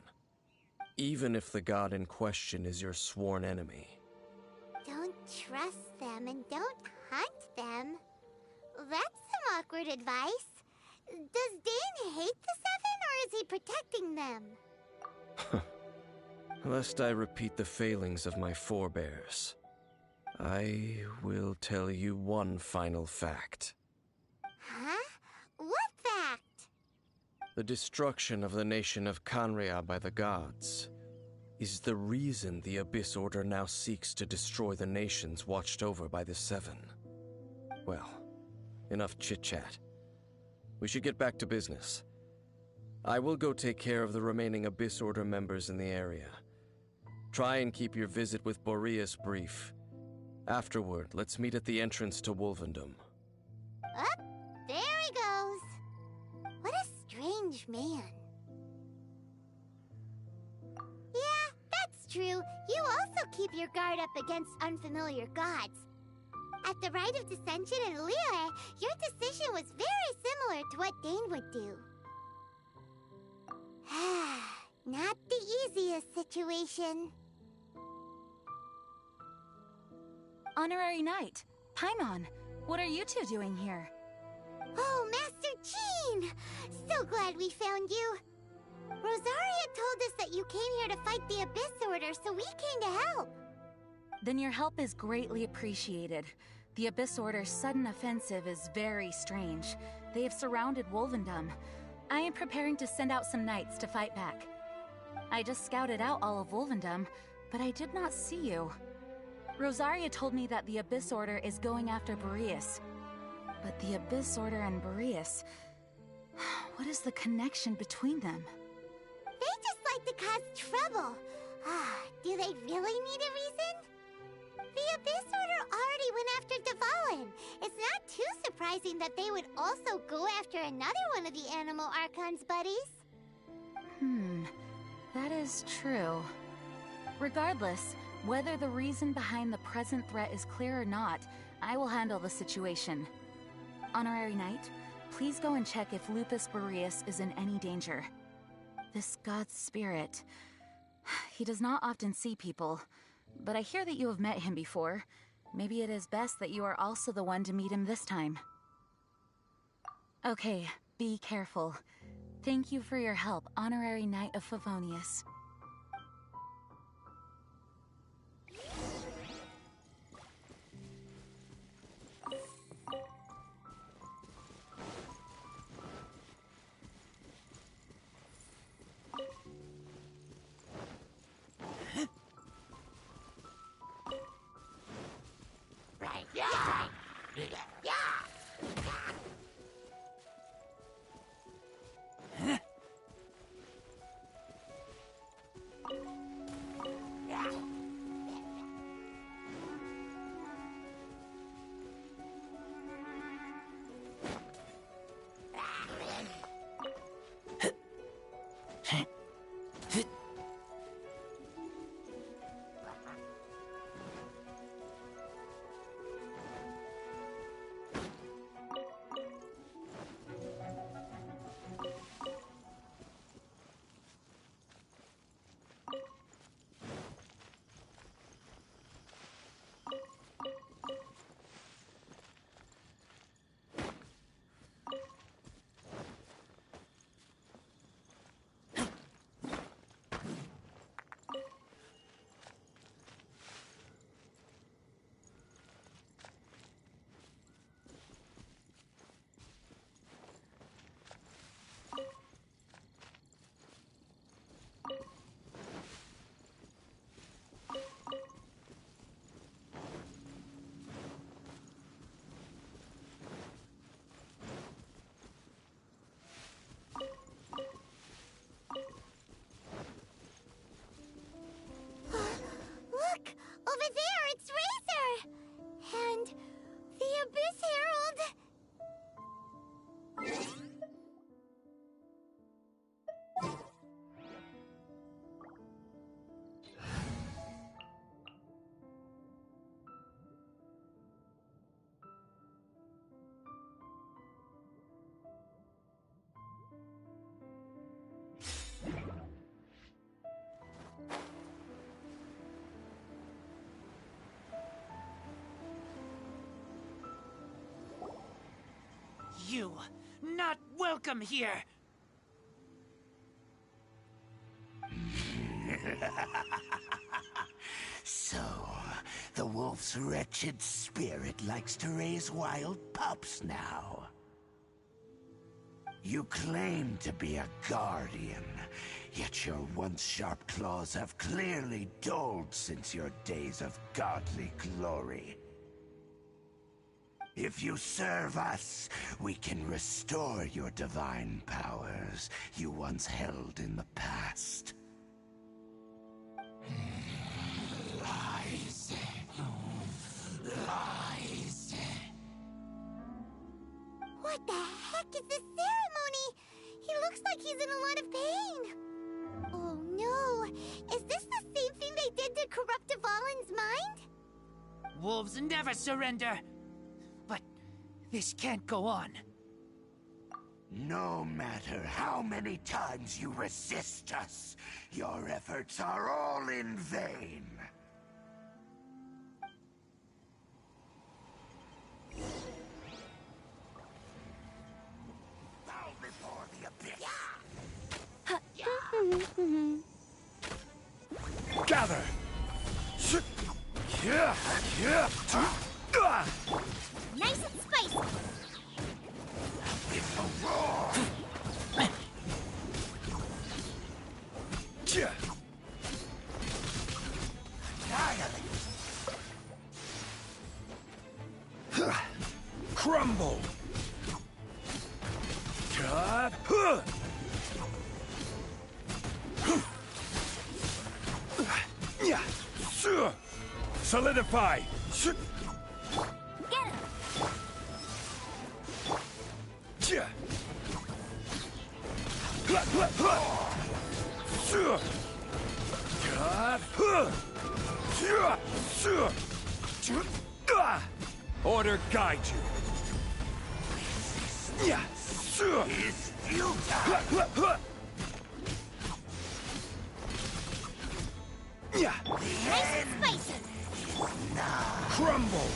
even if the god in question is your sworn enemy. Don't trust them and don't hunt them. That's some awkward advice. Does Dane hate the Seven, or is he protecting them? Lest I repeat the failings of my forebears, I will tell you one final fact. Huh? What fact? The destruction of the nation of Canria by the gods is the reason the Abyss Order now seeks to destroy the nations watched over by the Seven. Well, enough chit-chat. We should get back to business. I will go take care of the remaining Abyss Order members in the area. Try and keep your visit with Boreas brief. Afterward, let's meet at the entrance to Wolvendom. Up, there he goes. What a strange man. Yeah, that's true. You also keep your guard up against unfamiliar gods. At the Rite of Dissension in Liyue, your decision was very similar to what Dane would do. Not the easiest situation. Honorary Knight, Paimon, what are you two doing here? Oh, Master Jean! So glad we found you. Rosaria told us that you came here to fight the Abyss Order, so we came to help. Then your help is greatly appreciated. The Abyss Order's sudden offensive is very strange. They have surrounded Wolvendom. I am preparing to send out some knights to fight back. I just scouted out all of Wolvendom, but I did not see you. Rosaria told me that the Abyss Order is going after Boreas. But the Abyss Order and Boreas... what is the connection between them? They just like to cause trouble. Do they really need a reason? The Abyss Order already went after Dvalin. It's not too surprising that they would also go after another one of the Animal Archon's buddies. That is true. Regardless, whether the reason behind the present threat is clear or not, I will handle the situation. Honorary Knight, please go and check if Lupus Boreas is in any danger. This god's spirit... he does not often see people, but I hear that you have met him before. Maybe it is best that you are also the one to meet him this time. Okay, be careful. Thank you for your help, Honorary Knight of Favonius. you. Not welcome here. So, the wolf's wretched spirit likes to raise wild pups now. You claim to be a guardian, yet your once sharp claws have clearly dulled since your days of godly glory. If you serve us, we can restore your divine powers you once held in the past. Lies. Lies. What the heck is this ceremony? He looks like he's in a lot of pain. Oh no, is this the same thing they did to corrupt Dvalin's mind? Wolves never surrender. But this can't go on. No matter how many times you resist us, your efforts are all in vain. Bow before the abyss. Gather! Nice and spicy. It's a roar! Crumble! God! Solidify! Get him! Order guide you. Is futile! Nice and spicy. Crumble!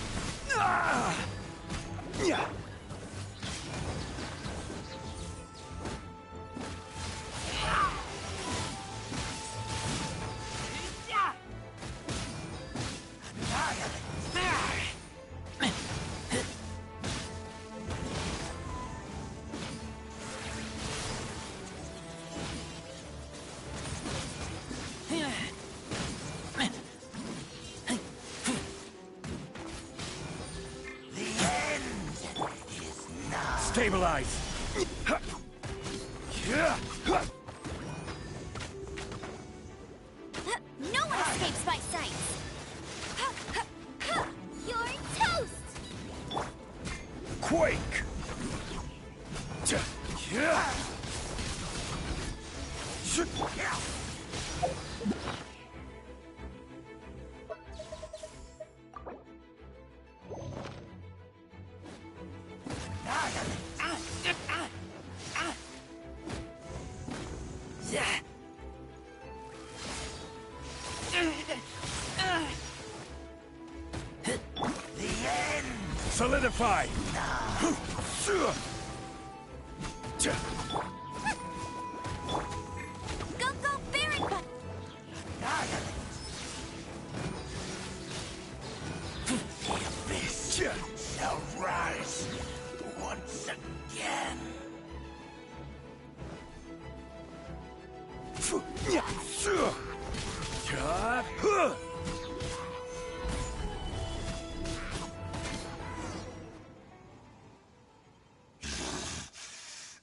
Stabilize! No one escapes my sight. You're toast! Quake! Solidify! Go, Baron Butt! The abyss shall rise once again.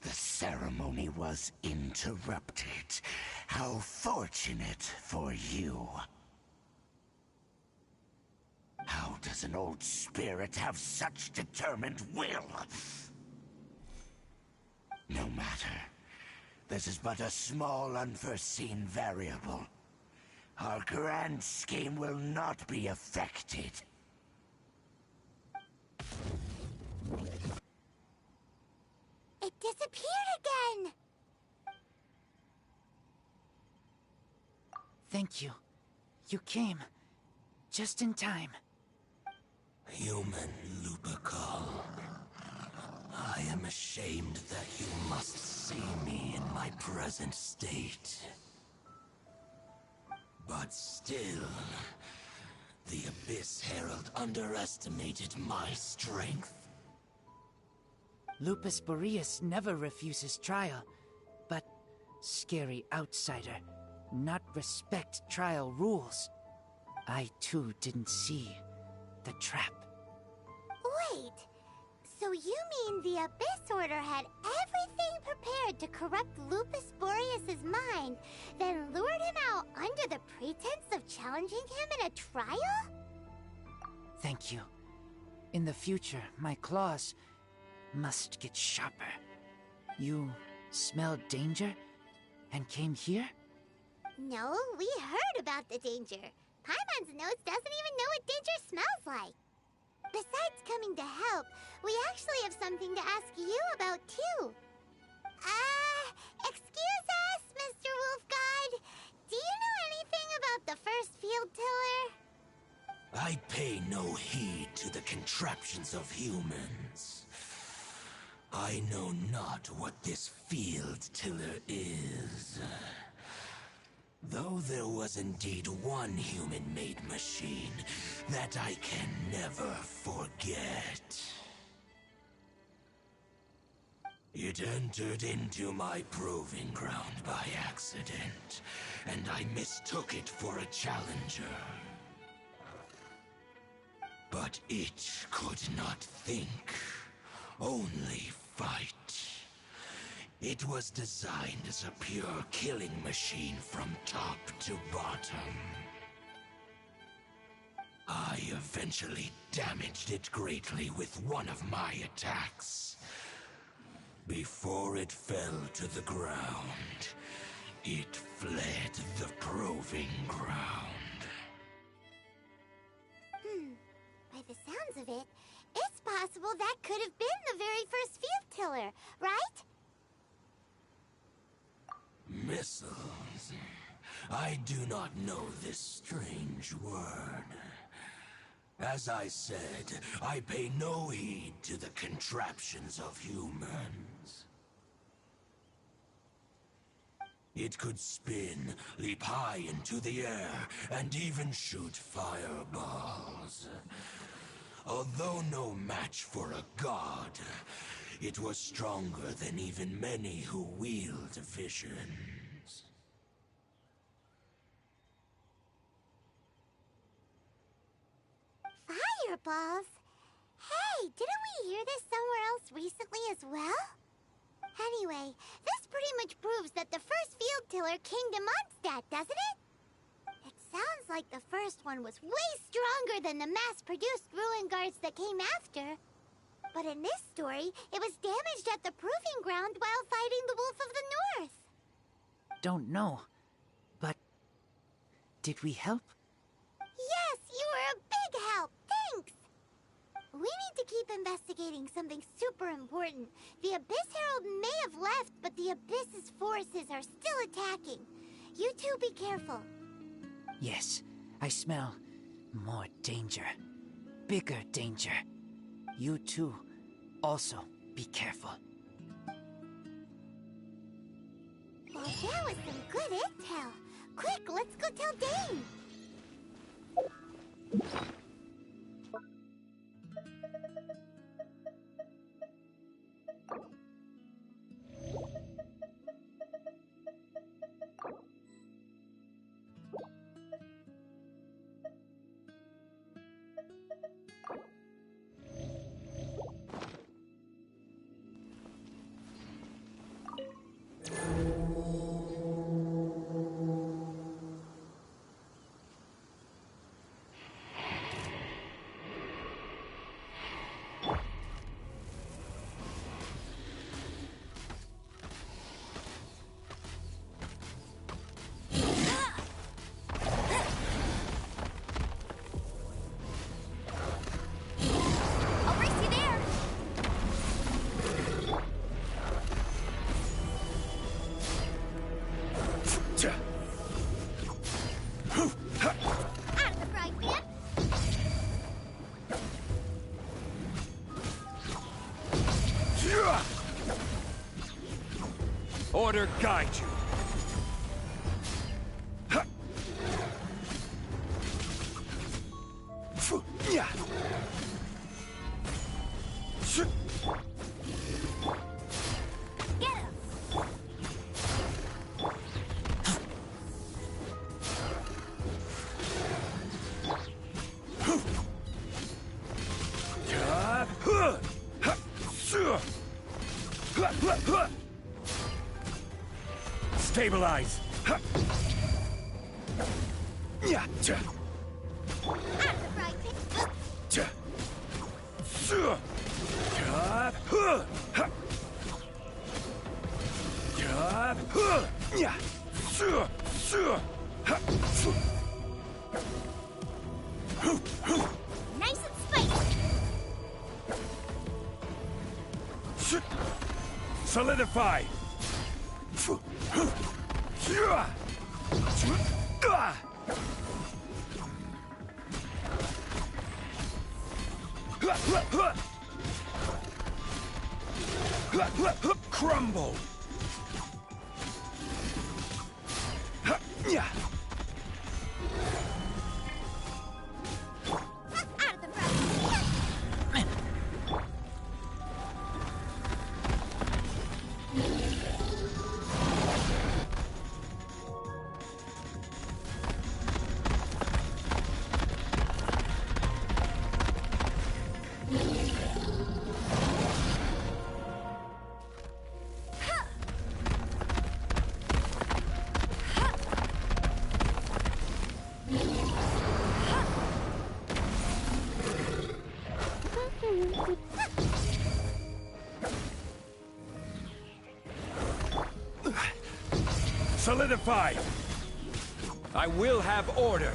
The ceremony was interrupted. How fortunate for you. How does an old spirit have such determined will? No matter. This is but a small unforeseen variable. Our grand scheme will not be affected. It disappeared again! Thank you. You came. Just in time. Human Lupercal. I am ashamed that you must see me in my present state. But still, the Abyss Herald underestimated my strength. Lupus Boreas never refuses trial, but scary outsider, not respect trial rules. I too didn't see the trap. Wait, so you mean the Abyss Order had everything prepared to corrupt Lupus Boreas' mind, then lured him out under the pretense of challenging him in a trial? Thank you. In the future, my claws must get sharper. You smelled danger and came here? No, we heard about the danger. Paimon's nose doesn't even know what danger smells like. Besides coming to help, we actually have something to ask you about too. Excuse us, Mr. Wolf God. Do you know anything about the first field tiller? I pay no heed to the contraptions of humans. I know not what this field tiller is. Though there was indeed one human-made machine that I can never forget. It entered into my proving ground by accident, and I mistook it for a challenger. But it could not think, only fight. It was designed as a pure killing machine from top to bottom. I eventually damaged it greatly with one of my attacks. Before it fell to the ground, it fled the proving ground. By the sounds of it, it's possible that could have been the very first field tiller, right? Missiles. I do not know this strange word. As I said, I pay no heed to the contraptions of humans. It could spin, leap high into the air, and even shoot fireballs. Although no match for a god, it was stronger than even many who wield visions. Fireballs? Hey, didn't we hear this somewhere else recently as well? Anyway, this pretty much proves that the first field tiller came to Mondstadt, doesn't it? It sounds like the first one was way stronger than the mass-produced ruin guards that came after. But in this story, it was damaged at the proving ground while fighting the Wolf of the North. Don't know, but did we help? Yes, you were a big help. Thanks. We need to keep investigating something super important. The Abyss Herald may have left, but the Abyss's forces are still attacking. You two be careful. Yes, I smell more danger. Bigger danger. You too, also be careful. Well, that was some good intel. Quick, let's go tell Dane. Order guide you. Stabilize. Nice and spicy. Solidify. Crumble. Out of the road. Solidify. I will have order.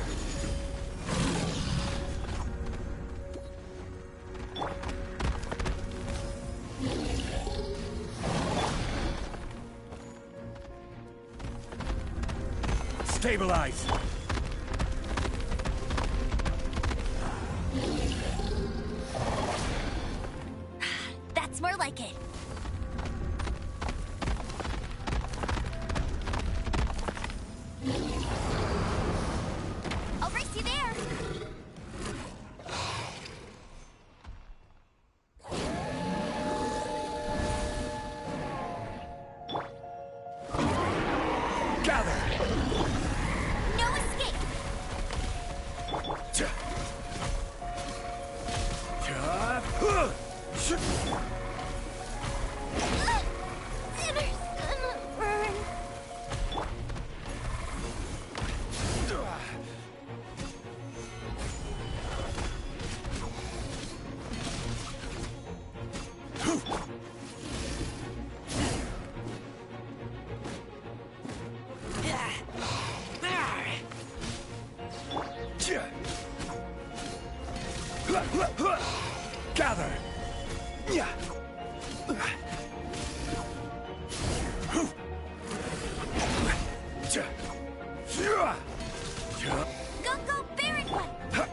Stabilize. That's more like it. I'll race you there. Gather. No escape. Dinner's gonna burn. Gather. Go, Baron one. Help!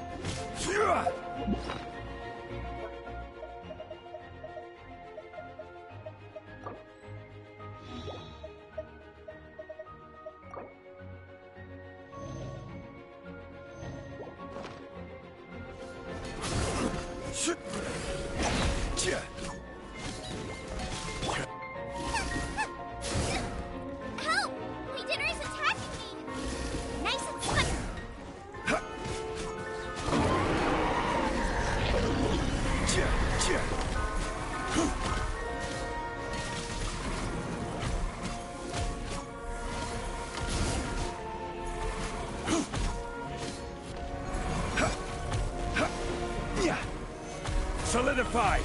My dinner is attacking me. Nice and spicy. Solidify.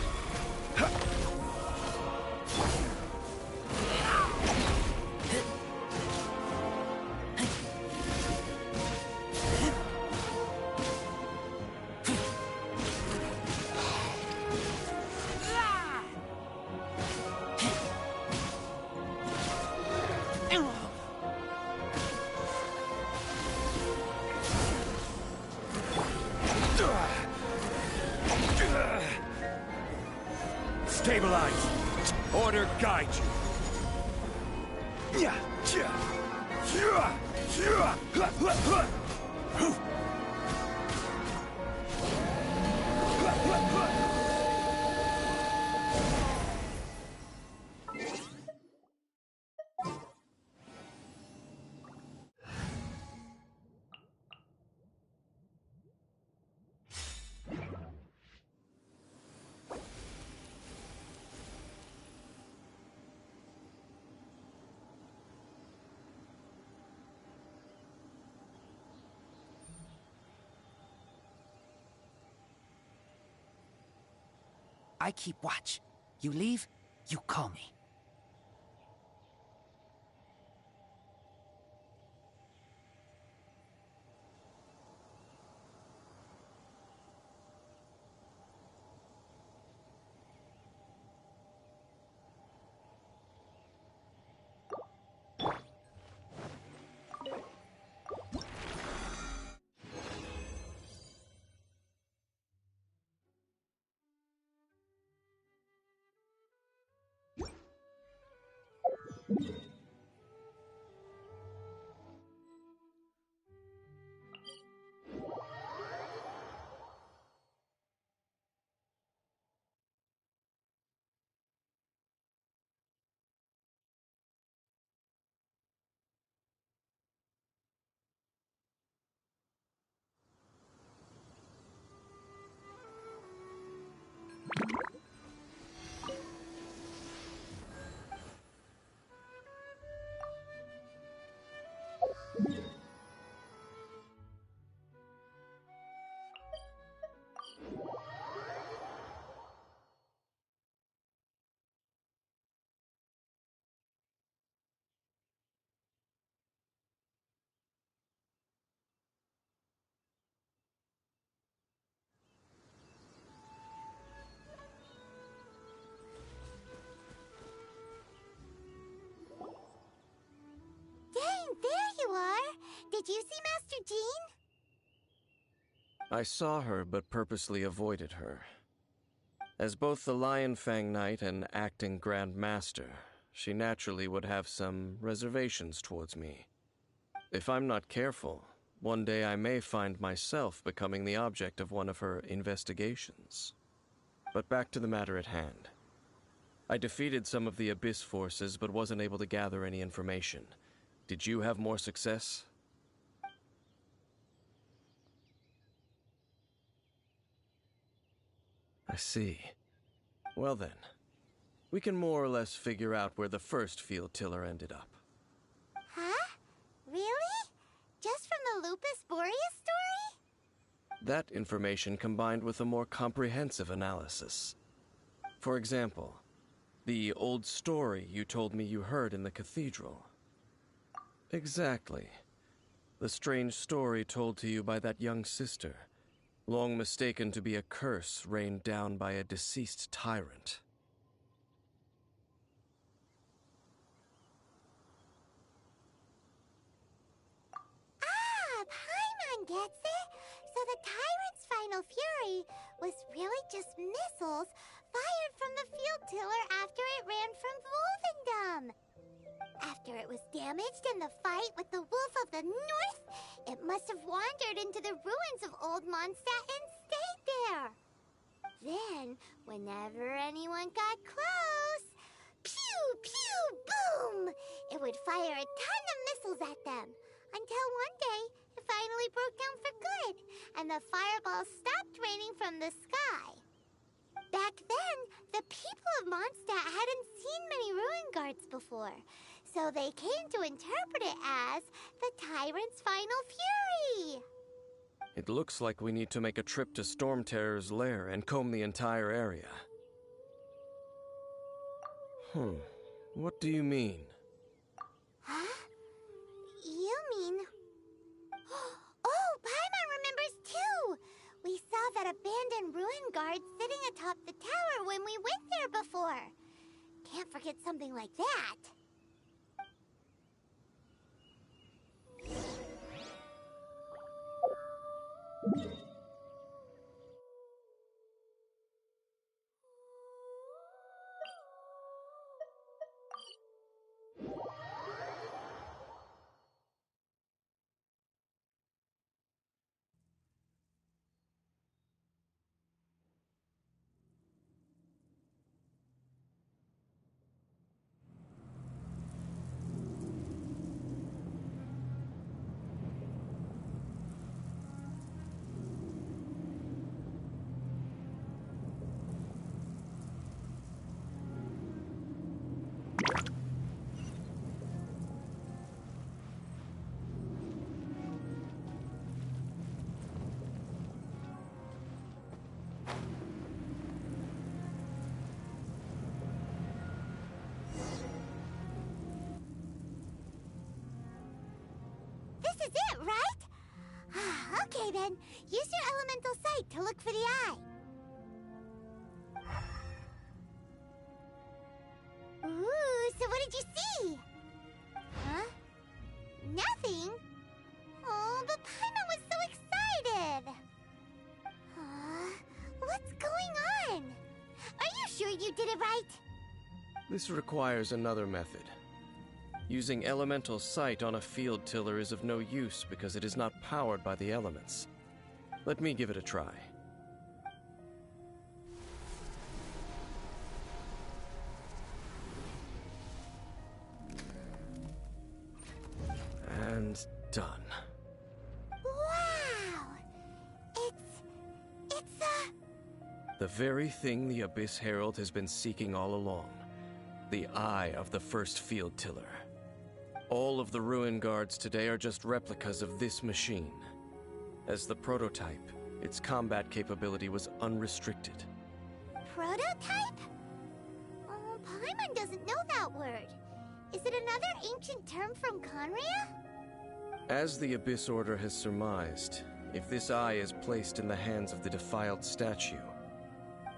Stabilize. Order guide you. I keep watch. You leave, you call me. There you are! Did you see Master Jean? I saw her, but purposely avoided her. As both the Lion Fang Knight and acting Grand Master, she naturally would have some reservations towards me. If I'm not careful, one day I may find myself becoming the object of one of her investigations. But back to the matter at hand. I defeated some of the Abyss forces, but wasn't able to gather any information. Did you have more success? I see. Well then, we can more or less figure out where the first field tiller ended up. Huh? Really? Just from the Lupus Boreas story? That information combined with a more comprehensive analysis. For example, the old story you told me you heard in the cathedral. Exactly. The strange story told to you by that young sister, long mistaken to be a curse rained down by a deceased tyrant. Ah, Paimon gets it! So the tyrant's final fury was really just missiles fired from the field tiller after it ran from Wolvendom. After it was damaged in the fight with the Wolf of the North, it must have wandered into the ruins of Old Mondstadt and stayed there. Then, whenever anyone got close, pew, pew, boom! It would fire a ton of missiles at them, until one day it finally broke down for good, and the fireballs stopped raining from the sky. Back then, the people of Mondstadt hadn't seen many ruin guards before, so they came to interpret it as the tyrant's final fury. It looks like we need to make a trip to Storm Terror's lair and comb the entire area. What do you mean? Huh? You mean... Oh, Paimon remembers too! We saw that abandoned ruin guard sitting atop the tower when we went there before. Can't forget something like that. this is it, right? Okay then, use your elemental sight to look for the eye. Ooh, so what did you see? Huh? Nothing? Oh, but Paimon was so excited! What's going on? Are you sure you did it right? This requires another method. Using elemental sight on a field tiller is of no use because it is not powered by the elements. Let me give it a try. And done. Wow! It's the very thing the Abyss Herald has been seeking all along. The eye of the first field tiller. All of the ruin guards today are just replicas of this machine. As the prototype, its combat capability was unrestricted. Prototype? Oh, Paimon doesn't know that word. Is it another ancient term from Conria? As the Abyss Order has surmised, if this eye is placed in the hands of the defiled statue,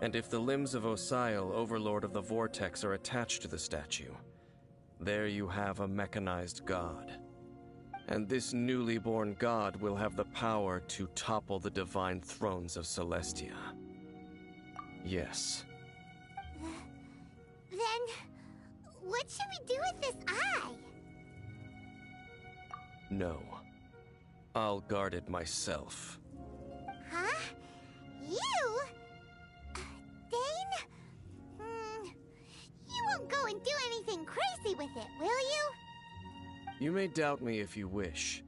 and if the limbs of Osiel, Overlord of the Vortex, are attached to the statue, there you have a mechanized god. And this newly born god will have the power to topple the divine thrones of Celestia. Yes. Then, what should we do with this eye? No. I'll guard it myself. Huh? You? Dane? You won't go and do anything crazy with it, will you? You may doubt me if you wish,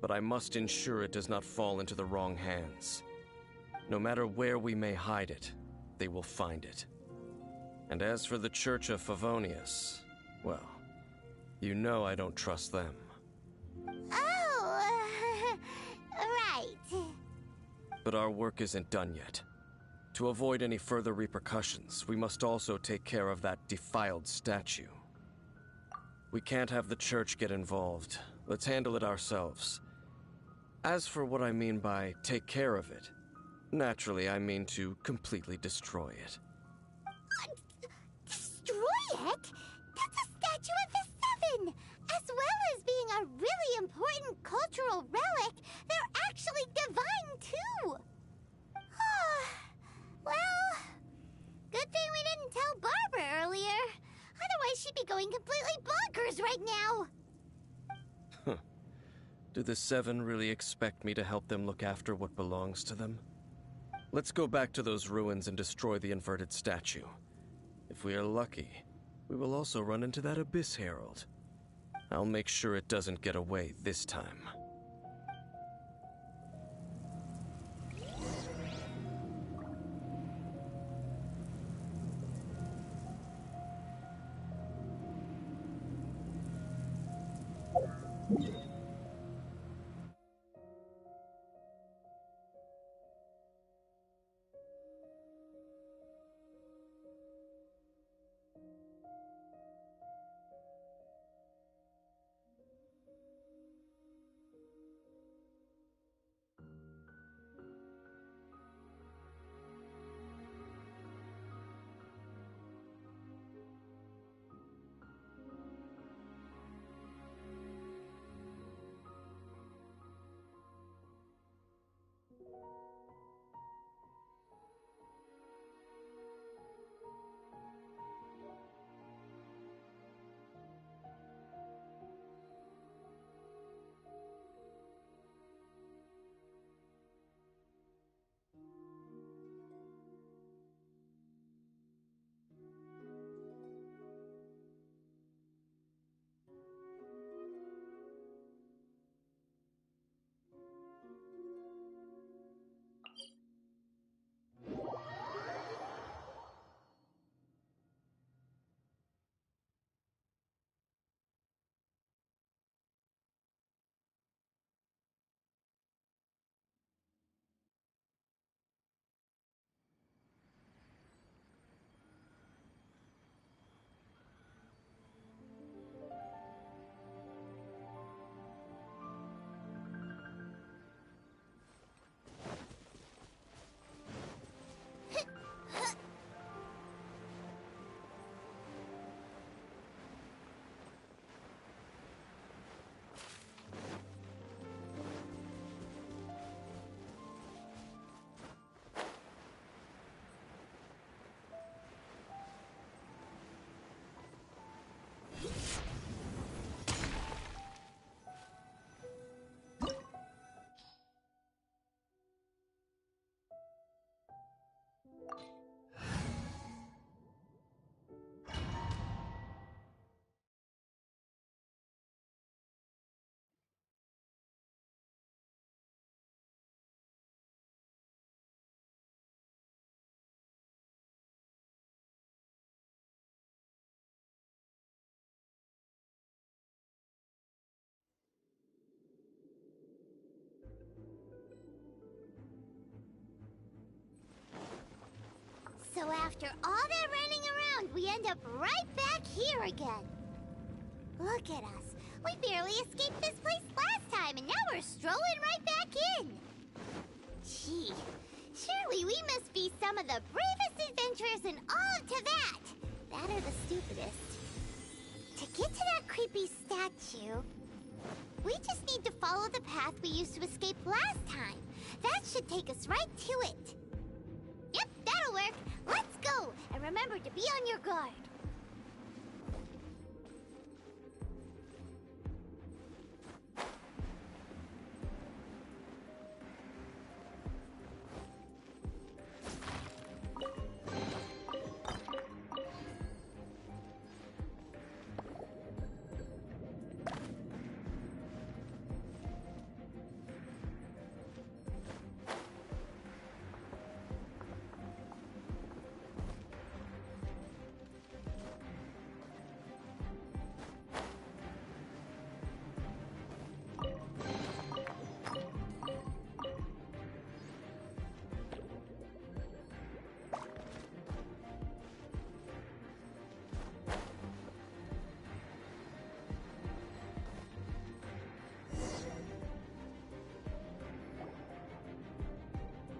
but I must ensure it does not fall into the wrong hands. No matter where we may hide it, they will find it. And as for the Church of Favonius, well, you know I don't trust them. Oh, right. But our work isn't done yet. To avoid any further repercussions, we must also take care of that defiled statue. We can't have the church get involved. Let's handle it ourselves. As for what I mean by take care of it, naturally I mean to completely destroy it. Destroy it? That's a statue of the Seven! As well as being a really important cultural relic, they're actually divine too! Well, good thing we didn't tell Barbara earlier. Otherwise she'd be going completely bonkers right now! Do the Seven really expect me to help them look after what belongs to them? Let's go back to those ruins and destroy the inverted statue. If we are lucky, we will also run into that Abyss Herald. I'll make sure it doesn't get away this time. After all that running around, we end up right back here again. Look at us. We barely escaped this place last time, and now we're strolling right back in. Gee, surely we must be some of the bravest adventurers in all of Teyvat. That or the stupidest. To get to that creepy statue, we just need to follow the path we used to escape last time. That should take us right to it. Yep, that'll work. Let's go, and remember to be on your guard.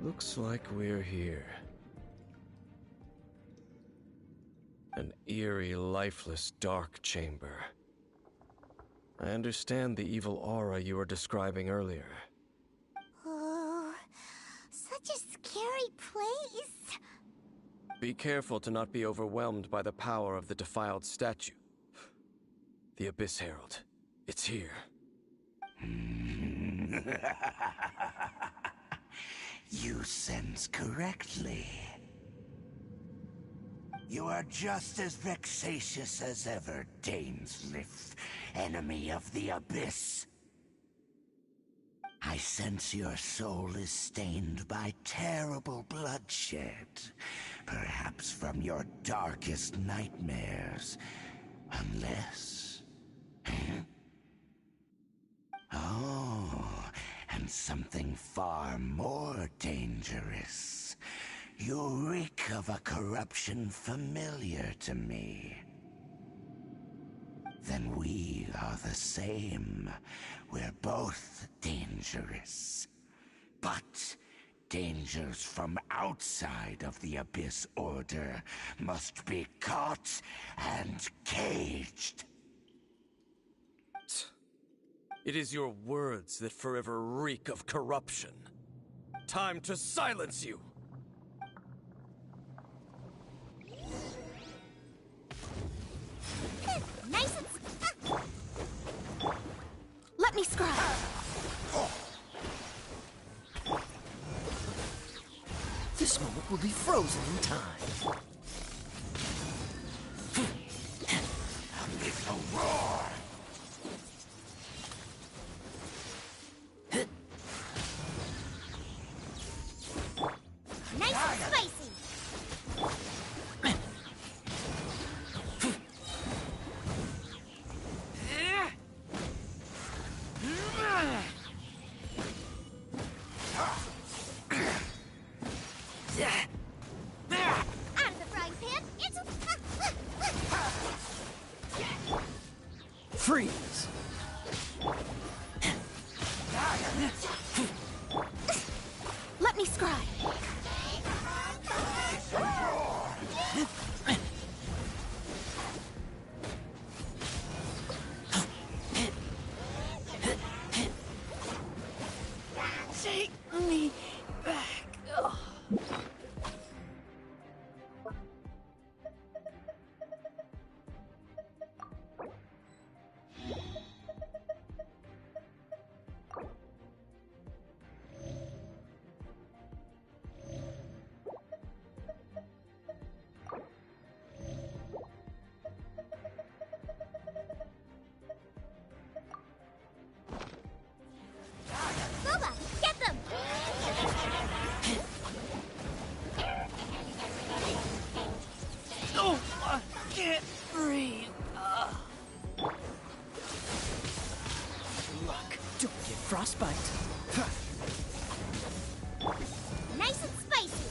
Looks like we're here. An eerie, lifeless, dark chamber. I understand the evil aura you were describing earlier. Oh, such a scary place. Be careful to not be overwhelmed by the power of the defiled statue. The Abyss Herald. It's here. You sense correctly. You are just as vexatious as ever, Dainsleif, enemy of the Abyss. I sense your soul is stained by terrible bloodshed, perhaps from your darkest nightmares, unless... Oh, and something far more dangerous. You reek of a corruption familiar to me. Then we are the same. We're both dangerous. But dangers from outside of the Abyss Order must be caught and caged. It is your words that forever reek of corruption. Time to silence you! Nice and... Let me scribe. This moment will be frozen in time. It's a roar! Nice and spicy. Out of the frying pan, it's Freeze! Let me scribe. Take me back. Ugh. Boba, get them! Oh, I can't breathe. Luck, don't get frostbite. Nice and spicy.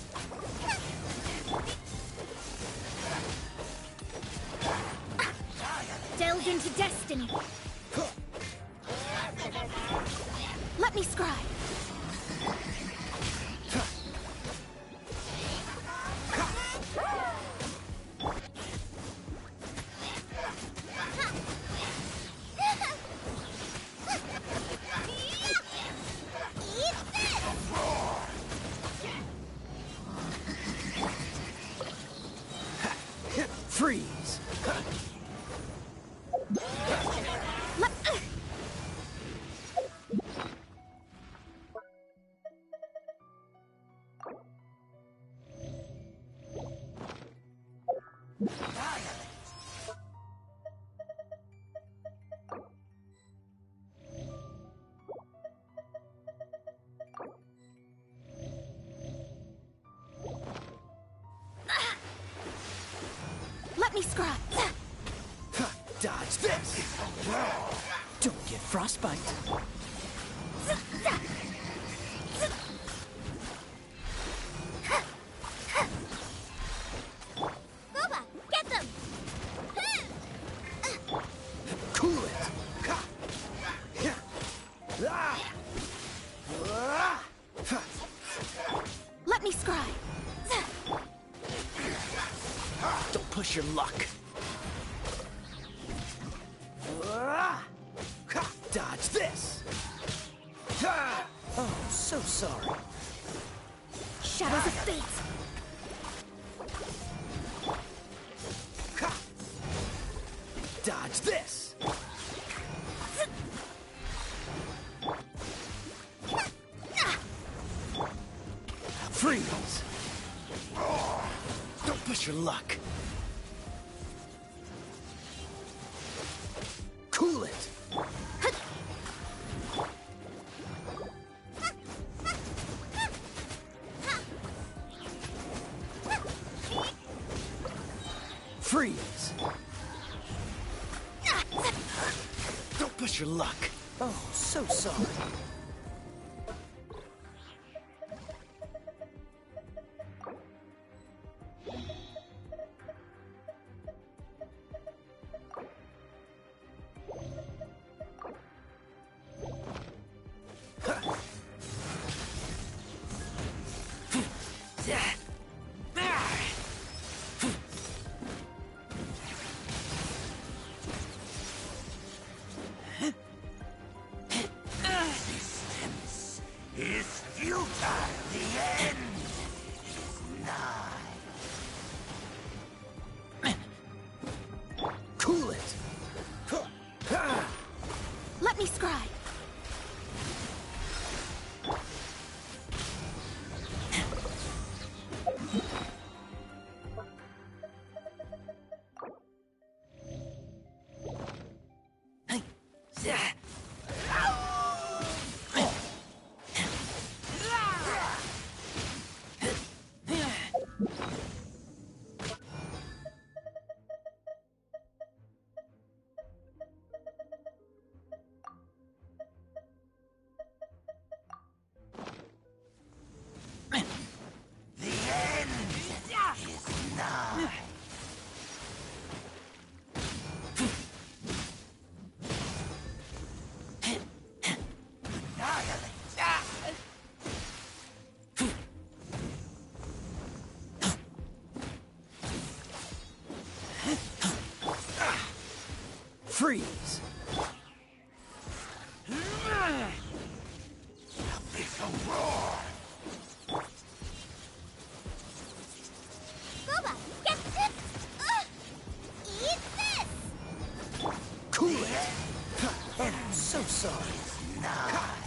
destiny. Let me scribe. Freeze! Let me scribe. Dodge this! Don't get frostbite. Boba, get them! Cool it! Let me scribe. Don't push your luck. Dodge this! Oh, so sorry. Shadows of fate. Dodge this! Freeze! Don't push your luck. Cool it! Freeze! Don't push your luck. Oh, so sorry. Is futile. The end is nigh. Cool it! Let me scribe. Freeze! Abyssal roar! Boba, get this! Eat this! Cool it! Oh, so sorry. Nigh.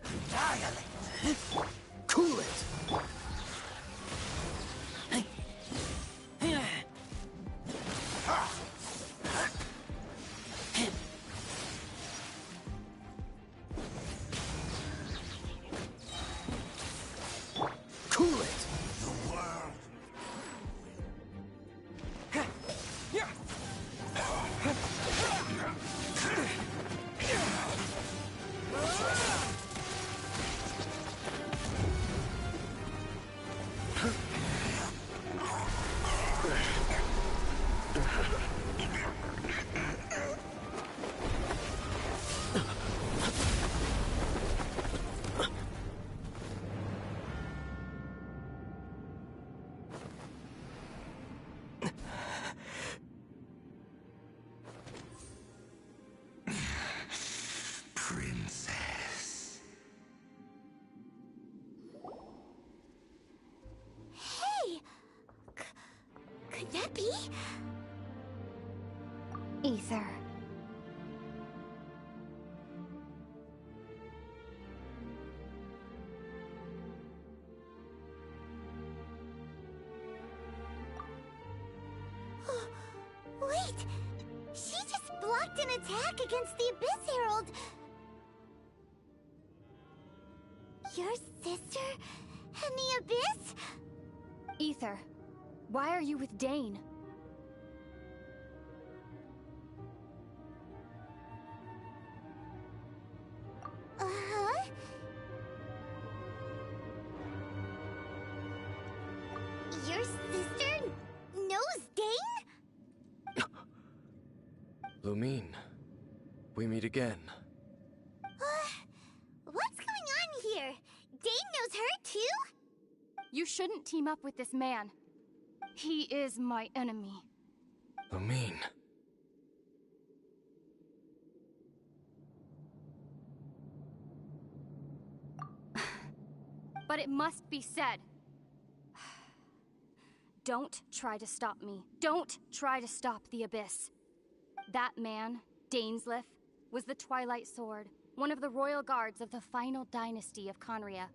Annihilate. Cool it! The world. it be? Ether. Wait! She just blocked an attack against the Abyss Herald! Your sister and the Abyss? Ether, why are you with Dane? Uh-huh? Your sister knows Dane? Lumine, we meet again. What's going on here? Dane knows her too? You shouldn't team up with this man. He is my enemy. Lumine. But it must be said. Don't try to stop me. Don't try to stop the Abyss. That man, Dainsleif, was the Twilight Sword, one of the royal guards of the final dynasty of Conria.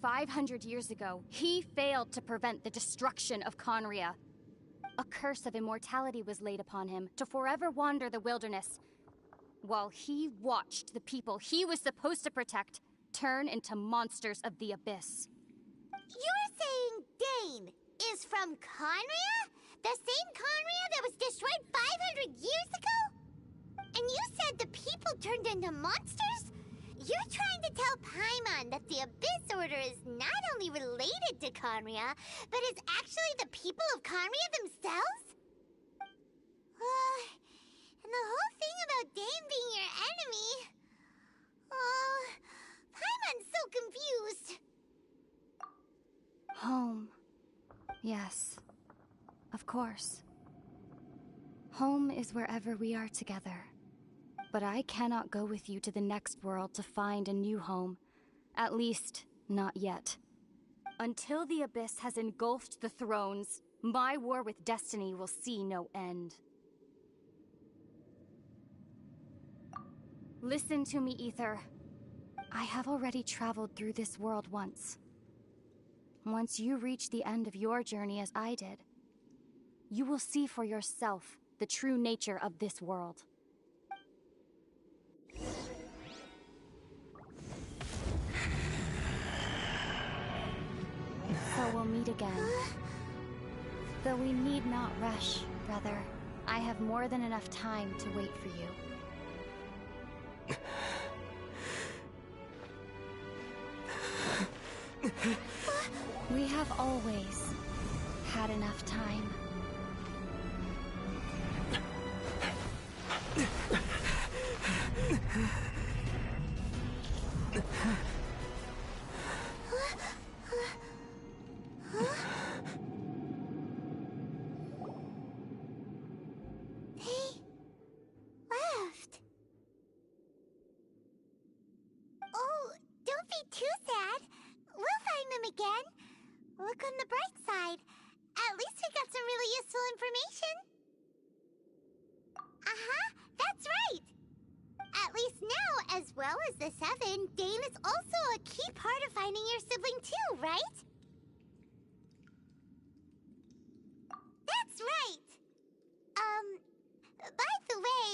500 years ago, he failed to prevent the destruction of Conria. A curse of immortality was laid upon him to forever wander the wilderness, while he watched the people he was supposed to protect turn into monsters of the Abyss. You're saying Dane is from Conria? The same Conria that was destroyed 500 years ago? And you said the people turned into monsters? You're trying to tell Paimon that the Abyss Order is not only related to Conria, but is actually the people of Conria themselves? And the whole thing about Dane being your enemy... Paimon's so confused. Home. Yes. Of course. Home is wherever we are together. But I cannot go with you to the next world to find a new home. At least, not yet. Until the Abyss has engulfed the thrones, my war with destiny will see no end. Listen to me, Ether. I have already traveled through this world once. Once you reach the end of your journey as I did, you will see for yourself the true nature of this world. So we'll meet again. Though we need not rush, brother. I have more than enough time to wait for you. We have always had enough time. They left. Oh, don't be too sad. We'll find them again. Look on the bright side. At least we got some really useful information. That's right. At least now, as well as the Seven, Dane is also a key part of finding your sibling too, right? That's right. By the way,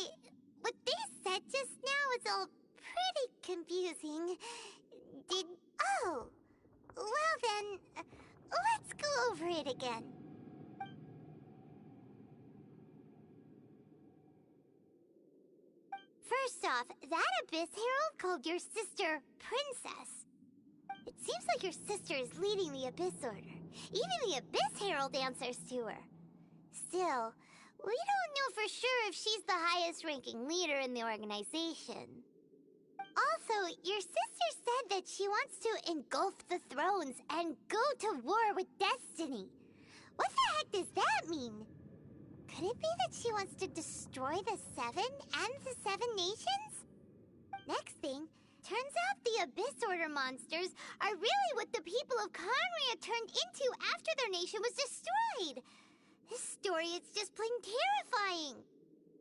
what they said just now is all pretty confusing. Oh, well then, let's go over it again. First off, that Abyss Herald called your sister Princess. It seems like your sister is leading the Abyss Order. Even the Abyss Herald answers to her. Still, we don't know for sure if she's the highest-ranking leader in the organization. Also, your sister said that she wants to engulf the thrones and go to war with destiny. What the heck does that mean? Could it be that she wants to destroy the Seven and the Seven Nations? Next thing, turns out the Abyss Order monsters are really what the people of Conria turned into after their nation was destroyed. This story is just plain terrifying.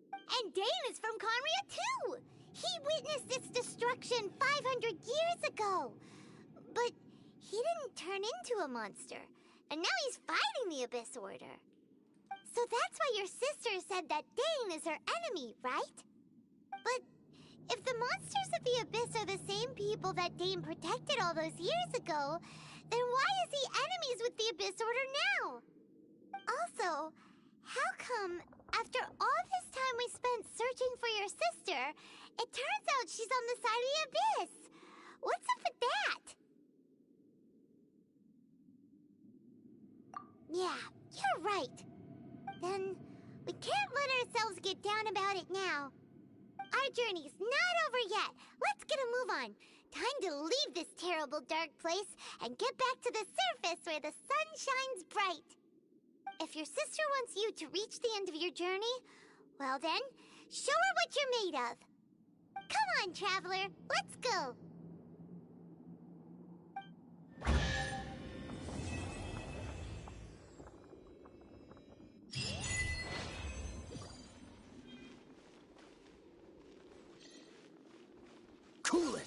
And Dane is from Conria too! He witnessed its destruction 500 years ago! But he didn't turn into a monster, and now he's fighting the Abyss Order. So that's why your sister said that Dane is her enemy, right? But if the monsters of the Abyss are the same people that Dane protected all those years ago, then why is he enemies with the Abyss Order now? Also, how come, after all this time we spent searching for your sister, it turns out she's on the side of the Abyss? What's up with that? Yeah, you're right. Then, we can't let ourselves get down about it now. Our journey's not over yet. Let's get a move on. Time to leave this terrible dark place and get back to the surface where the sun shines bright. If your sister wants you to reach the end of your journey, well then, show her what you're made of. Come on, traveler, let's go. Cool it!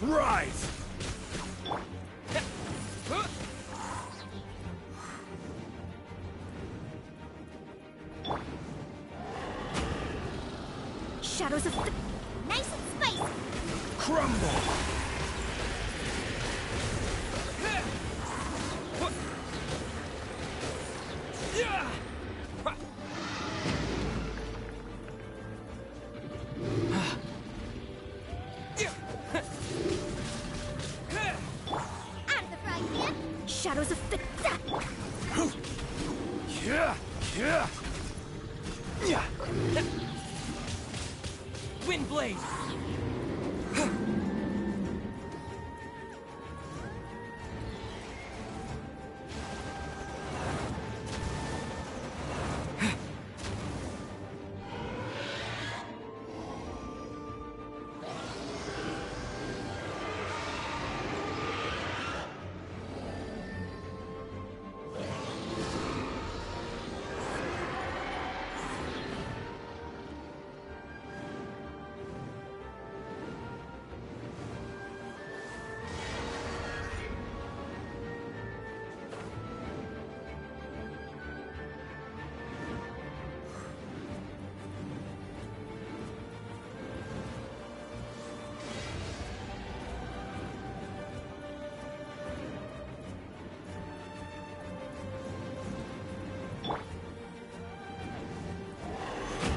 Rise! Shadows of Nice and spicy! Crumble! Out of the frying pan! Shadows of Windblade!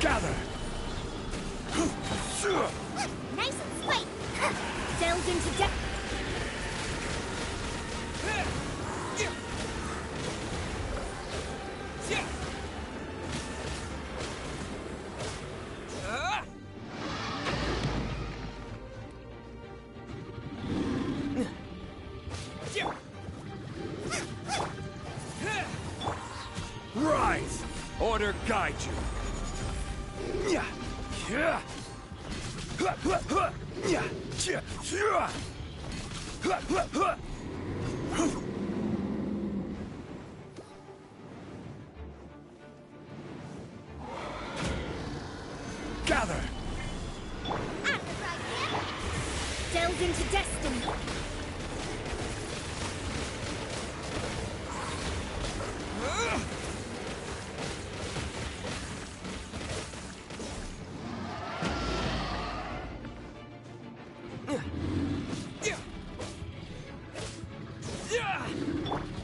Gather! Nice and spicy! delved into depth. Rise! Order guide you. Gather! Delved into destiny.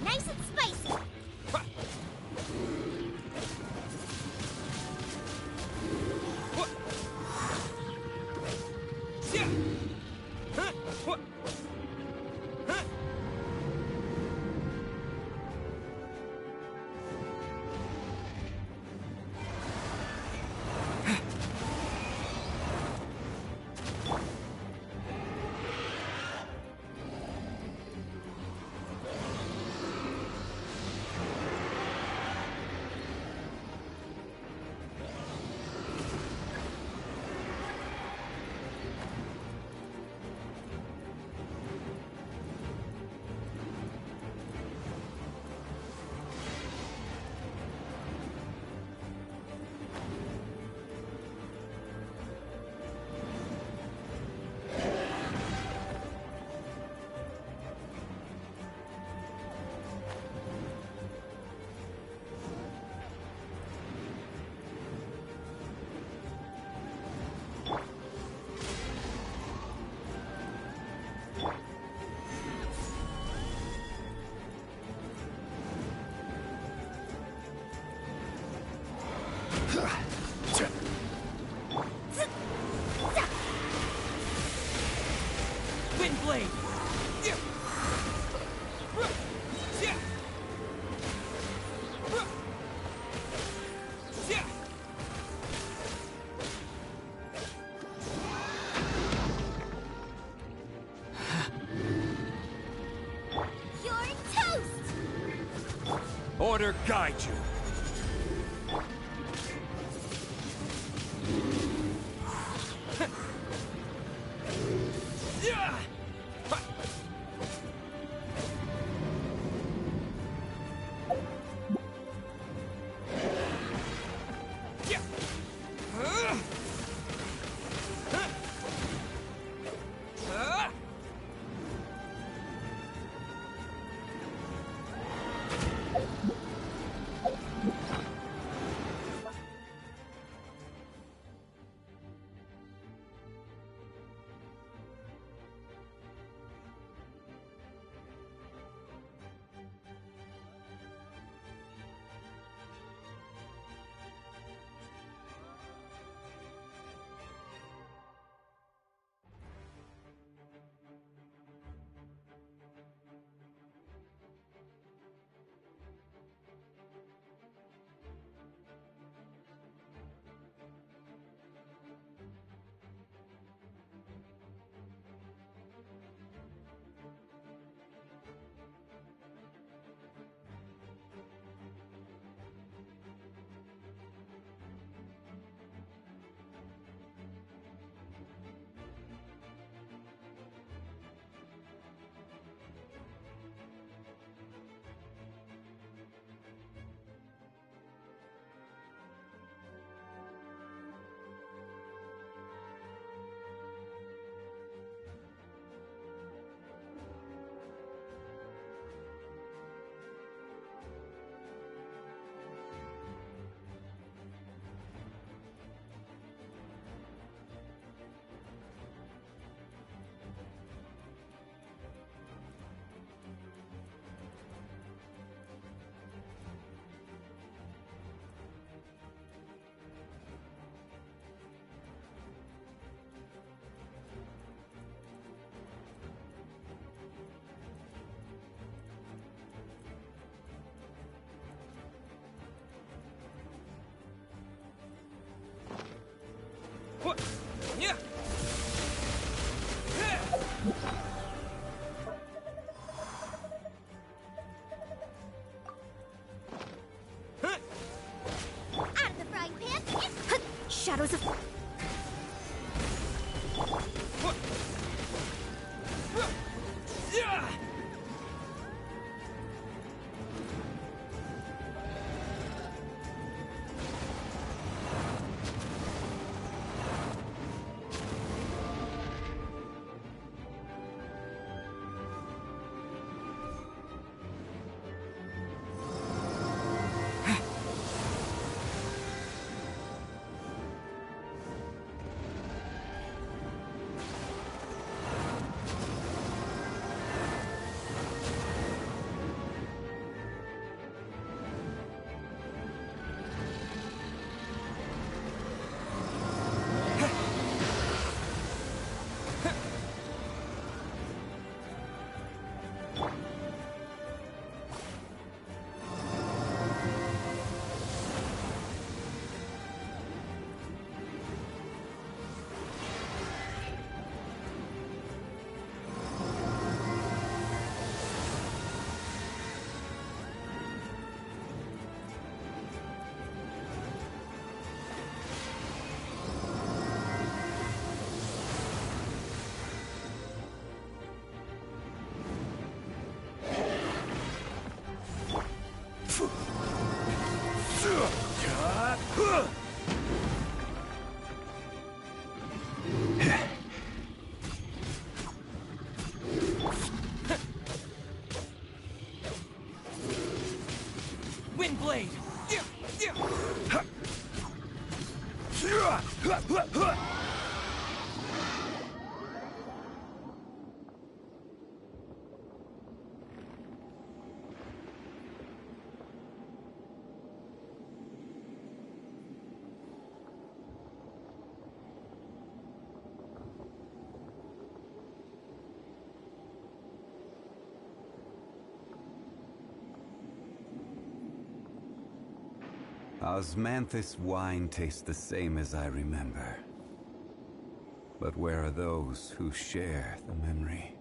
Nice and spicy! Twin blade! You're toast! Order guide you. What? Yeah. Out of the frying pan! Shadows of... Yeah. Osmanthus wine tastes the same as I remember. But where are those who share the memory?